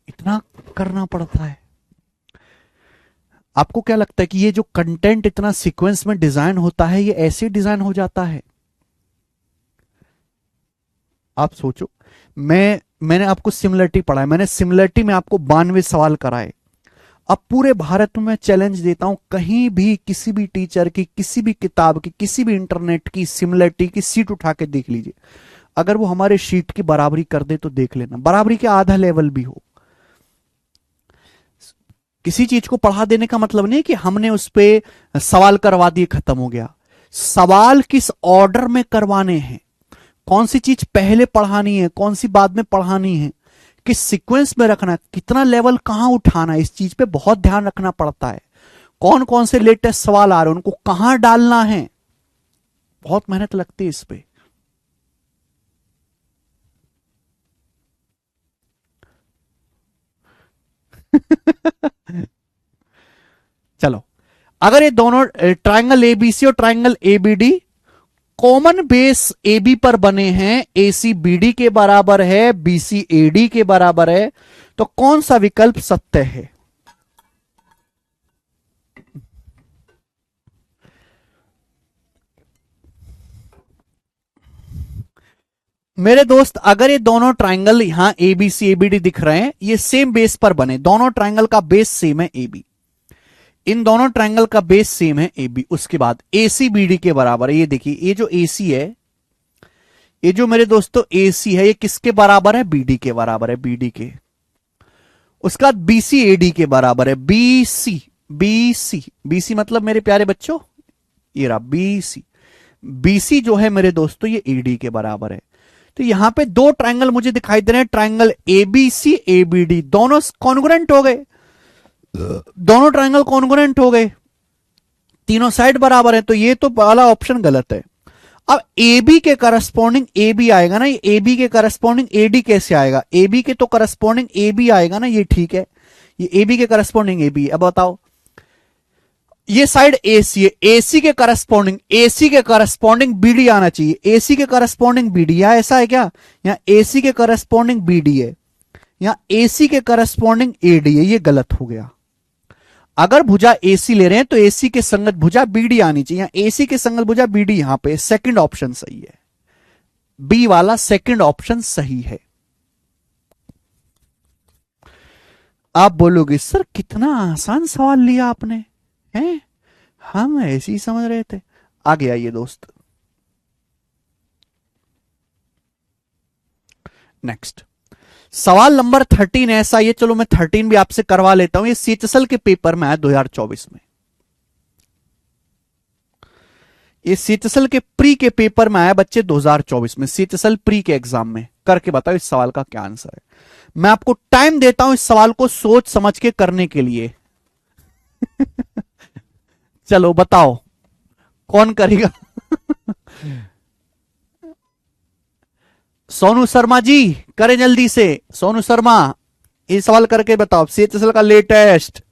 इतना करना पड़ता है। आपको क्या लगता है कि ये जो कंटेंट इतना सीक्वेंस में डिजाइन होता है, ये ऐसे डिजाइन हो जाता है? आप सोचो। मैंने आपको सिमिलरिटी पढ़ा है, मैंने सिमिलरिटी में आपको 92 सवाल कराए। अब पूरे भारत में मैं चैलेंज देता हूं, कहीं भी किसी भी टीचर की, किसी भी किताब की, किसी भी इंटरनेट की सिमिलरिटी की सीट उठा के देख लीजिए। अगर वो हमारे शीट की बराबरी कर दे तो देख लेना, बराबरी के आधा लेवल भी हो। किसी चीज को पढ़ा देने का मतलब नहीं कि हमने उस पर सवाल करवा दिए, खत्म हो गया। सवाल किस ऑर्डर में करवाने हैं, कौन सी चीज पहले पढ़ानी है, कौन सी बाद में पढ़ानी है, किस सीक्वेंस में रखना है, कितना लेवल कहां उठाना है, इस चीज पे बहुत ध्यान रखना पड़ता है। कौन कौन से लेटेस्ट सवाल आ रहे हैं, उनको कहां डालना है, बहुत मेहनत लगती है इस पे। चलो, अगर ये दोनों ट्राइंगल एबीसी और triangle ABD common base AB पर बने हैं, एसी बीडी के बराबर है, बीसी एडी के बराबर है, तो कौन सा विकल्प सत्य है? मेरे दोस्त, अगर ये दोनों ट्राइंगल यहां ए बी सी एबीडी दिख रहे हैं, ये सेम बेस पर बने, दोनों ट्राइंगल का बेस सेम है एबी, इन दोनों ट्राइंगल का बेस सेम है एबी, उसके बाद एसी बीडी के बराबर है। ये देखिए, ये जो एसी है, ये जो मेरे दोस्तों एसी है, ये किसके बराबर है? बीडी के बराबर है, बीडी के। उसके बाद बीसी एडी के बराबर है, बीसी, बीसी, बीसी मतलब मेरे प्यारे बच्चों, ये रहा बीसी। बीसी जो है मेरे दोस्तों, ये एडी के बराबर है। तो यहां पे दो ट्राइंगल मुझे दिखाई दे रहे हैं, ट्राइंगल एबीसी एबीडी, दोनों कॉन्ग्रुएंट हो गए, दोनों ट्राइंगल कॉन्ग्रुएंट हो गए, तीनों साइड बराबर है, तो ये तो वाला ऑप्शन गलत है। अब ए बी के करस्पॉन्डिंग ए बी आएगा ना, ये ए बी के करस्पॉन्डिंग ए डी कैसे आएगा? ए बी के तो करस्पॉन्डिंग ए बी आएगा ना, ये ठीक है, ये ए बी के करस्पॉन्डिंग ए बी। अब बताओ, ये साइड एसी है, एसी के करस्पॉन्डिंग, एसी के करस्पॉन्डिंग बीडी आना चाहिए, एसी के करस्पॉन्डिंग बीडी, या ऐसा है क्या? यहाँ एसी के करस्पॉन्डिंग बीडी है, यहाँ एसी के करस्पॉन्डिंग एडी है, ये गलत हो गया। अगर भुजा एसी ले रहे हैं तो एसी के संगत भुजा बीडी आनी चाहिए, एसी के संगत भुजा बीडी, यहां पे सेकंड ऑप्शन सही है, बी वाला सेकंड ऑप्शन सही है। आप बोलोगे सर कितना आसान सवाल लिया आपने, हैं? हम ऐसे ही समझ रहे थे। आगे आइए दोस्त, नेक्स्ट सवाल नंबर 13 ऐसा, ये चलो मैं 13 भी आपसे करवा लेता हूं, ये सीएचएसएल के पेपर में आया 2024 में, ये सीएचएसएल के प्री के पेपर में आया बच्चे 2024 में, सीएचएसएल प्री के एग्जाम में। करके बताओ इस सवाल का क्या आंसर है। मैं आपको टाइम देता हूं इस सवाल को सोच समझ के करने के लिए। चलो बताओ, कौन करेगा? सोनू शर्मा जी, करें जल्दी से, सोनू शर्मा, ये सवाल करके बताओ, सीएचएसएल का लेटेस्ट।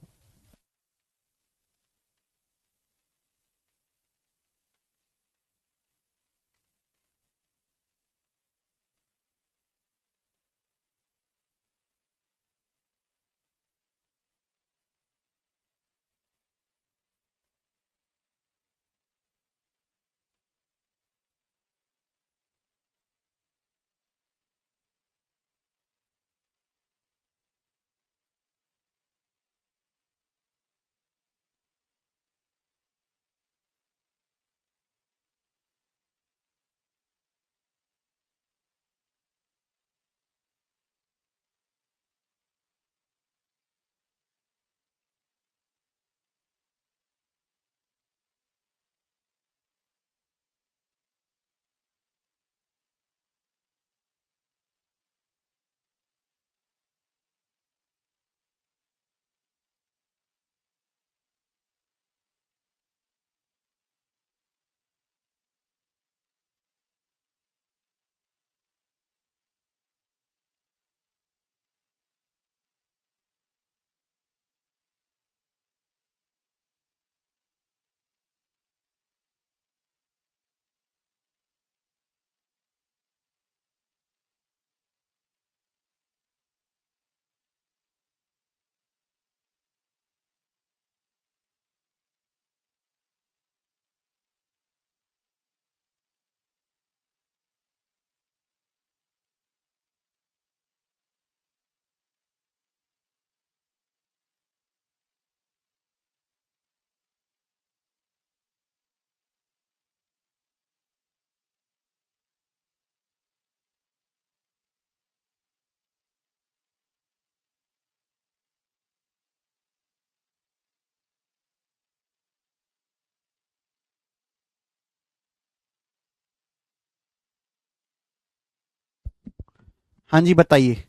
हाँ जी बताइए,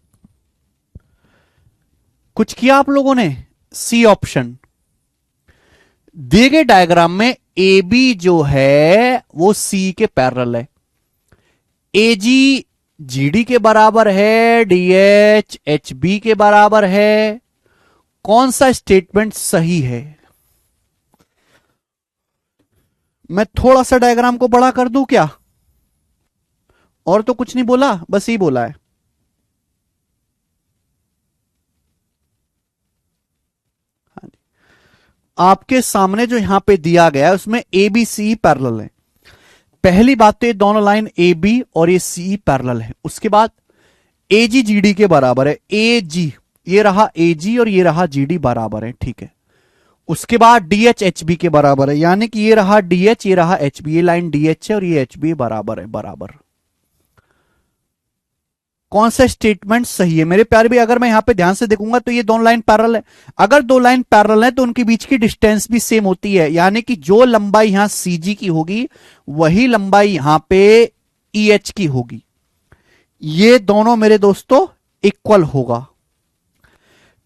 कुछ किया आप लोगों ने? C option. दिए गए डायग्राम में ए बी जो है वो सी के पैरेलल है, ए जी जीडी के बराबर है, डीएच एच बी के बराबर है। कौन सा स्टेटमेंट सही है? मैं थोड़ा सा डायग्राम को बड़ा कर दूं क्या? और तो कुछ नहीं बोला, बस यही बोला है। हाँ जी। आपके सामने जो यहां पे दिया गया है उसमें ए बी सी पैरेलल है। पहली बात तो ये दोनों लाइन ए बी और ये सी पैरेलल है। उसके बाद ए जी जी डी के बराबर है, ए जी ये रहा ए जी और ये रहा जी डी बराबर है, ठीक है। उसके बाद डी एच एच बी के बराबर है, यानी कि ये रहा डी एच ये रहा एच बी, ये लाइन डी एच है और ये एच बी बराबर है, बराबर। कौन सा स्टेटमेंट सही है मेरे प्यारे भाई? अगर मैं यहां पे ध्यान से देखूंगा तो ये दोनों लाइन पैरेलल है। अगर दो लाइन पैरेलल है तो उनके बीच की डिस्टेंस भी सेम होती है, यानी कि जो लंबाई यहां सी जी की होगी वही लंबाई यहां पे ई एच की होगी। ये दोनों मेरे दोस्तों इक्वल होगा।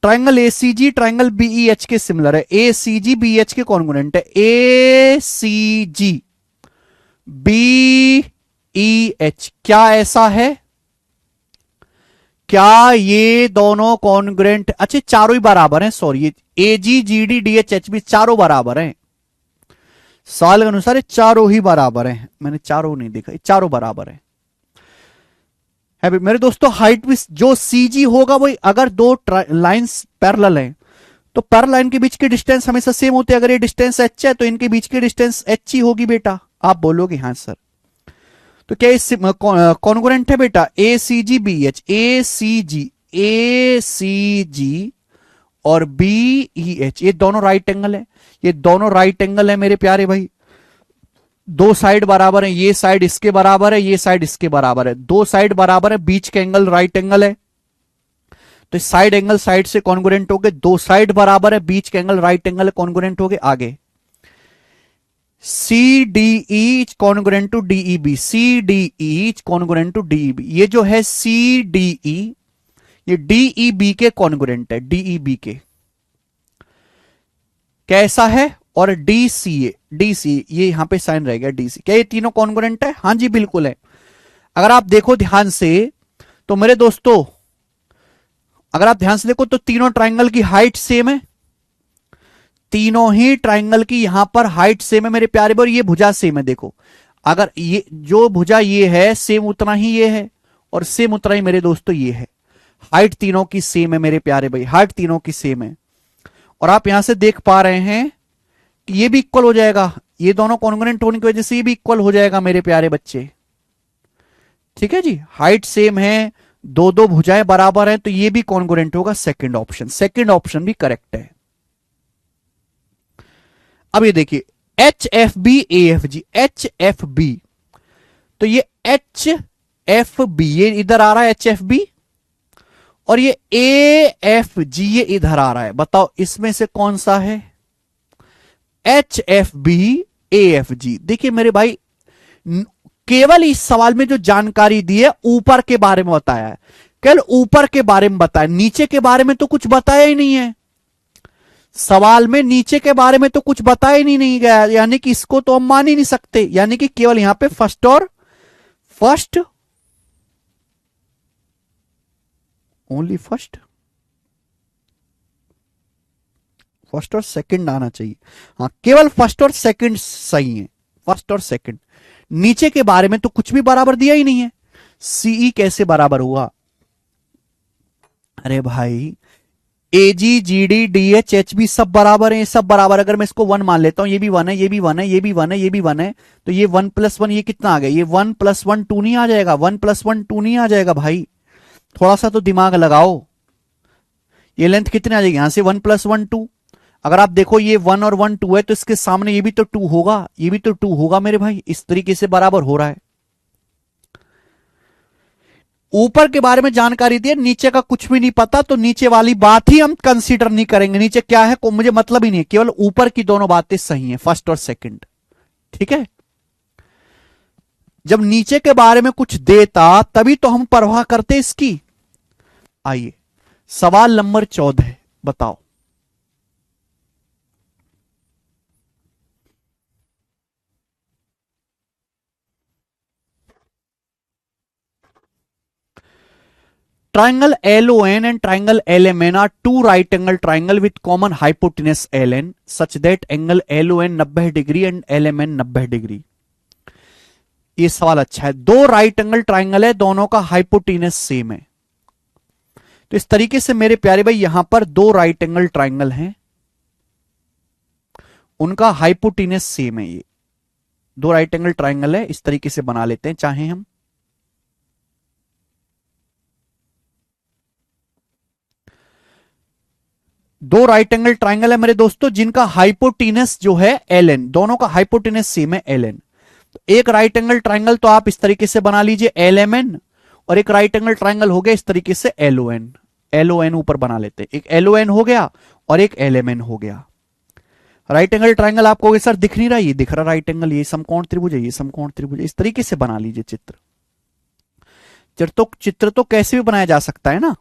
Triangle A C G triangle BE H के सिमिलर है, A C G B H के कॉन्ग्रुएंट है। A C G B E H, क्या ऐसा है? क्या ये दोनों कॉन्ग्रुएंट? अच्छा चारों ही बराबर हैं, sorry, A G G D D H H B चारों बराबर हैं। सवाल के अनुसार ये चारों ही बराबर हैं, मैंने चारों नहीं देखा, चारों बराबर हैं। है मेरे दोस्तों, हाइट भी जो सी जी होगा वही, अगर दो लाइंस पैरेलल हैं तो पैरेलल लाइन के बीच की डिस्टेंस हमेशा सेम होती है। अगर ये डिस्टेंस एच है तो इनके बीच की डिस्टेंस एच ही होगी बेटा। आप बोलोगे हाँ सर, तो क्या इस कॉन्ग्रुएंट है बेटा? ए सी जी बी एच, ए सी जी और बी ई एच, ये दोनों राइट एंगल है, ये दोनों राइट एंगल है मेरे प्यारे भाई। दो साइड बराबर है, ये साइड इसके बराबर है, ये साइड इसके बराबर है, दो साइड बराबर है, बीच के एंगल राइट एंगल है। तो साइड एंगल साइड से कॉन्ग्रुएंट हो गए, दो साइड बराबर है, बीच के एंगल राइट एंगल कॉन्ग्रुएंट हो गए। आगे C D E congruent to DE B, C D E congruent to DE B. ये जो है सी डी ई ये डीई बी के कॉन्ग्रुएंट है, डीई बी के कैसा है? और डी सी ये यहां पे साइन रहेगा डी सी। क्या ये तीनों कॉन्ग्रुएंट है? हाँ जी बिल्कुल है। अगर आप देखो ध्यान से तो मेरे दोस्तों, अगर आप ध्यान से देखो तो तीनों ट्राइंगल की हाइट सेम है, तीनों ही ट्राइंगल की यहां पर हाइट सेम है मेरे प्यारे। और ये भुजा सेम है, देखो अगर ये जो भुजा ये है सेम उतना ही ये है और सेम उतना ही मेरे दोस्तों ये है। हाइट तीनों की सेम है मेरे प्यारे भाई, हाइट तीनों की सेम है। और आप यहां से देख पा रहे हैं कि ये भी इक्वल हो जाएगा, ये दोनों कॉन्ग्रुएंट होने की वजह से ये भी इक्वल हो जाएगा मेरे प्यारे बच्चे। ठीक है जी, हाइट सेम है, दो दो भुजाएं बराबर हैं, तो ये भी कॉन्ग्रुएंट होगा। सेकंड ऑप्शन, सेकंड ऑप्शन भी करेक्ट है। अब ये देखिए H F B A F G, H F B, तो ये एच एफ बी ये इधर आ रहा है एच एफ बी, और ये ए एफ जी ये इधर आ रहा है। बताओ इसमें से कौन सा है? H F B A F G. देखिए मेरे भाई, केवल इस सवाल में जो जानकारी दी है ऊपर के बारे में बताया है, केवल ऊपर के बारे में बताया, नीचे के बारे में तो कुछ बताया ही नहीं है। सवाल में नीचे के बारे में तो कुछ बताया ही नहीं गया, यानी कि इसको तो हम मान ही नहीं सकते। यानी कि केवल यहां पे फर्स्ट और फर्स्ट, ओनली फर्स्ट, फर्स्ट और सेकंड आना चाहिए। हाँ केवल फर्स्ट और सेकंड सही है, फर्स्ट और सेकंड। नीचे के बारे में तो कुछ भी बराबर दिया ही नहीं है। सीई कैसे बराबर हुआ? अरे भाई A G G D D H H B सब बराबर है, सब बराबर। अगर मैं इसको वन मान लेता हूं, ये भी वन है, ये भी वन है, ये भी वन है, ये भी वन है, तो ये वन प्लस वन ये कितना आ गया? ये वन प्लस वन टू नहीं आ जाएगा? वन प्लस वन टू नहीं आ जाएगा भाई? थोड़ा सा तो दिमाग लगाओ। ये लेंथ कितनी आ जाएगी? यहां से वन प्लस वन टू। अगर आप देखो ये वन और वन टू है तो इसके सामने ये भी तो टू होगा, ये भी तो टू होगा मेरे भाई। इस तरीके से बराबर हो रहा है। ऊपर के बारे में जानकारी दी है, नीचे का कुछ भी नहीं पता, तो नीचे वाली बात ही हम कंसीडर नहीं करेंगे। नीचे क्या है को मुझे मतलब ही नहीं है, केवल ऊपर की दोनों बातें सही हैं, फर्स्ट और सेकंड। ठीक है, जब नीचे के बारे में कुछ देता तभी तो हम परवाह करते इसकी। आइए सवाल नंबर 14 बताओ। Triangle LON and triangle LMN are two right angle triangle with common hypotenuse LN such that angle LON 90 degree and LMN 90 degree. ये सवाल अच्छा है। दो राइट एंगल ट्राइंगल है, दोनों का हाइपोटेनस सेम है। तो इस तरीके से मेरे प्यारे भाई यहां पर दो राइट एंगल ट्राइंगल हैं, उनका हाइपोटेनस सेम है। ये दो राइट एंगल ट्राइंगल है, इस तरीके से बना लेते हैं चाहे हम। दो राइट एंगल ट्राइंगल है मेरे दोस्तों जिनका हाइपोटेनस जो है एल एन, दोनों का हाइपोटेनस सेम है एल एन। एक राइट एंगल ट्राइंगल तो आप इस तरीके से बना लीजिए एल एम एन, और एक राइट एंगल ट्राइंगल हो गया इस तरीके से L O N. L O N ऊपर बना लेते हैं, एक एल ओ एन हो गया और एक एल एम एन हो गया। राइट एंगल ट्राइंगल आपको सर दिख नहीं रहा, ये दिख रहा राइट एंगल, ये समकोण त्रिभुज है, ये समकोण त्रिभुज है। इस तरीके से बना लीजिए चित्र। चित्र तो कैसे भी बनाया जा सकता है ना।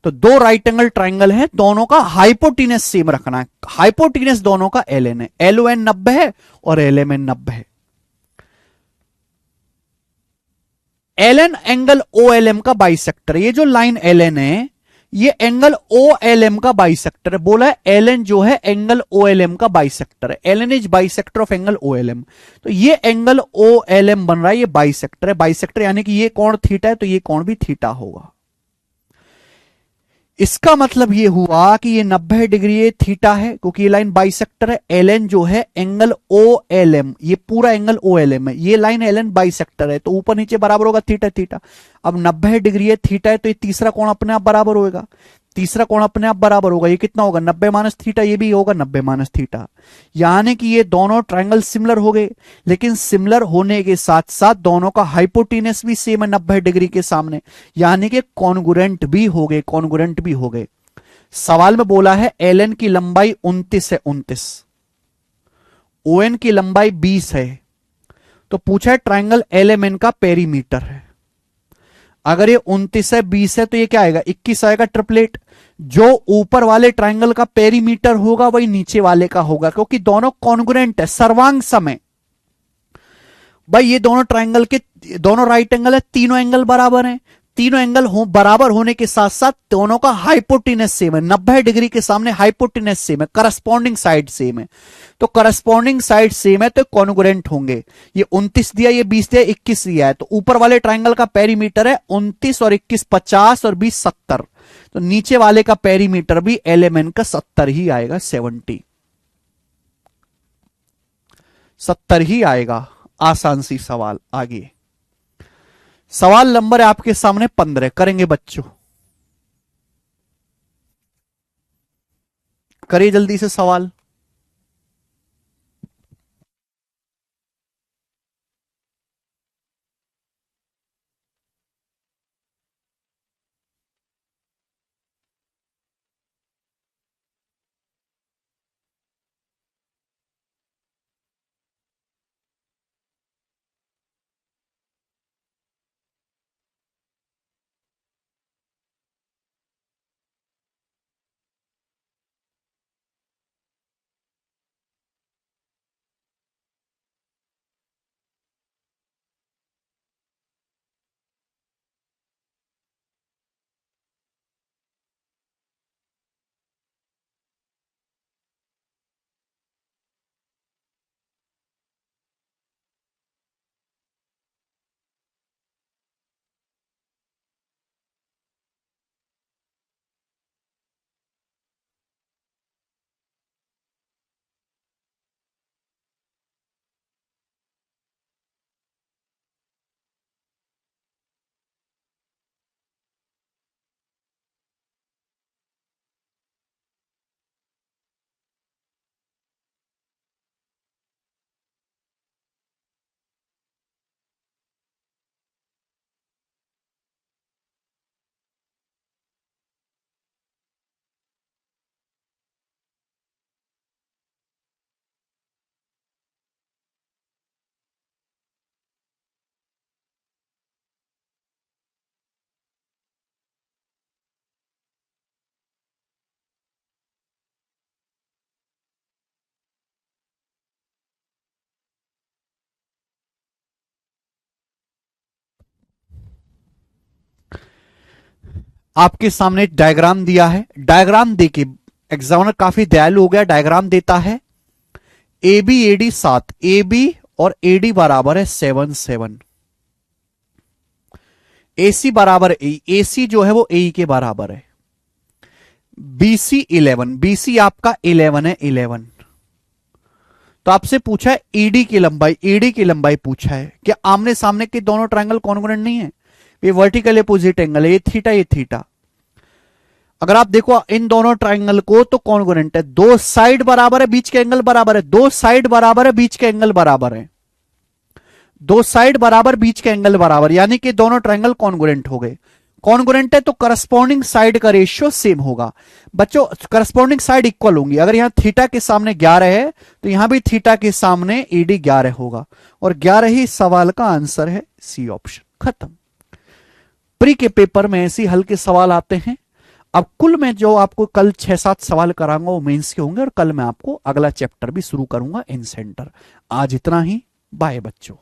तो दो राइट एंगल ट्राइंगल है, दोनों का हाइपोटेनस सेम रखना है। हाइपोटेनस दोनों का एल एन है, एल ओ एन 90 है और एल एम एन 90 है। L N angle O L M का बाइसेक्टर है। ये जो लाइन एल एन है ये एंगल ओ एल एम का बाइसेक्टर है। बोला है एल एन जो है एंगल ओ एल एम का बाइसेक्टर है। L N is bisector of angle O L M. तो ये एंगल ओ एल एम बन रहा है, ये बाइसेक्टर है। बाइसेक्टर यानी कि ये कोण थीटा है तो ये कोण भी थीटा होगा। इसका मतलब ये हुआ कि ये 90 डिग्री ये थीटा है क्योंकि ये लाइन बाइसेक्टर है। एल एन जो है एंगल ओ एल एम, ये पूरा एंगल ओ एल एम है। ये लाइन एल एन बाइसेक्टर है तो ऊपर नीचे बराबर होगा थीटा थीटा। अब 90 डिग्री है थीटा है तो ये तीसरा कोण अपने आप बराबर होगा। तीसरा कोण अपने आप बराबर होगा। ये कितना होगा 90 माइनस थीटा, ये भी होगा 90 माइनस थीटा। यानी कि ये दोनों ट्राइंगल सिमिलर हो गए, लेकिन सिमिलर होने के साथ साथ दोनों का हाइपोटेनस भी सेम है 90 डिग्री के सामने, यानी कि कॉन्गुरेंट भी हो गए, कॉन्गुरेंट भी हो गए। सवाल में बोला है एल एन की लंबाई 29 है, 29। ओ एन की लंबाई 20 है। तो पूछा है ट्राइंगल एल एम एन का पेरीमीटर है। अगर ये 29 है 20 है तो ये क्या आएगा 21 आएगा ट्रिपलेट। जो ऊपर वाले ट्राइंगल का पेरीमीटर होगा वही नीचे वाले का होगा, क्योंकि दोनों कॉन्ग्रुएंट है, सर्वांग सम है। भाई ये दोनों ट्राइंगल के दोनों राइट एंगल है, तीनों एंगल बराबर हैं। तीनों एंगल बराबर होने के साथ साथ दोनों का हाइपोटेनस सेम है। 90 डिग्री के सामने हाइपोटेनस सेम है, करस्पॉन्डिंग साइड सेम है। तो करस्पॉन्डिंग साइड सेम है तो कॉन्ग्रुएंट होंगे। ये 29 दिया, ये 20 दिया, 21 दिया है। तो ऊपर वाले ट्राइंगल का पेरीमीटर है 29 और 21 50 और 20 70। तो नीचे वाले का पेरीमीटर भी एलिमेंट का 70 ही आएगा, 70 ही आएगा। आसान सी सवाल। आगे सवाल नंबर है आपके सामने 15, करेंगे बच्चों, करिए जल्दी से सवाल। आपके सामने डायग्राम दिया है, डायग्राम देके एग्जामिनर काफी दयालु हो गया, डायग्राम देता है A B A D 7, A B और ए डी बराबर है 7 7, ए सी बराबर ए सी जो है वो ए के बराबर है, बीसी 11, बीसी आपका 11 है 11। तो आपसे पूछा है ईडी की लंबाई, ईडी की लंबाई पूछा है कि आमने सामने के दोनों ट्रायंगल कॉन्ग्रुएंट नहीं है, ये वर्टिकल अपोजिट एंगल है, ये थीटा ये थीटा। अगर आप देखो इन दोनों ट्रायंगल को तो कॉन्ग्रुएंट है, दो साइड बराबर है बीच के एंगल बराबर है, दो साइड बराबर है बीच के एंगल बराबर है, दो साइड बराबर बीच के एंगल बराबर, यानी कि दोनों ट्रायंगल कॉन्ग्रुएंट हो गए। कॉन्ग्रुएंट है तो करस्पॉन्डिंग साइड का रेशियो सेम होगा। बच्चों करस्पॉन्डिंग साइड इक्वल होंगी, अगर यहां थीटा के सामने 11 है तो यहां भी थीटा के सामने ईडी 11 होगा, और 11 ही सवाल का आंसर है, सी ऑप्शन। खत्म। प्री के पेपर में ऐसे हल के सवाल आते हैं। अब कुल में जो आपको कल 6-7 सवाल कराऊंगा वो मेंस के होंगे, और कल मैं आपको अगला चैप्टर भी शुरू करूंगा इन सेंटर। आज इतना ही, बाय बच्चों।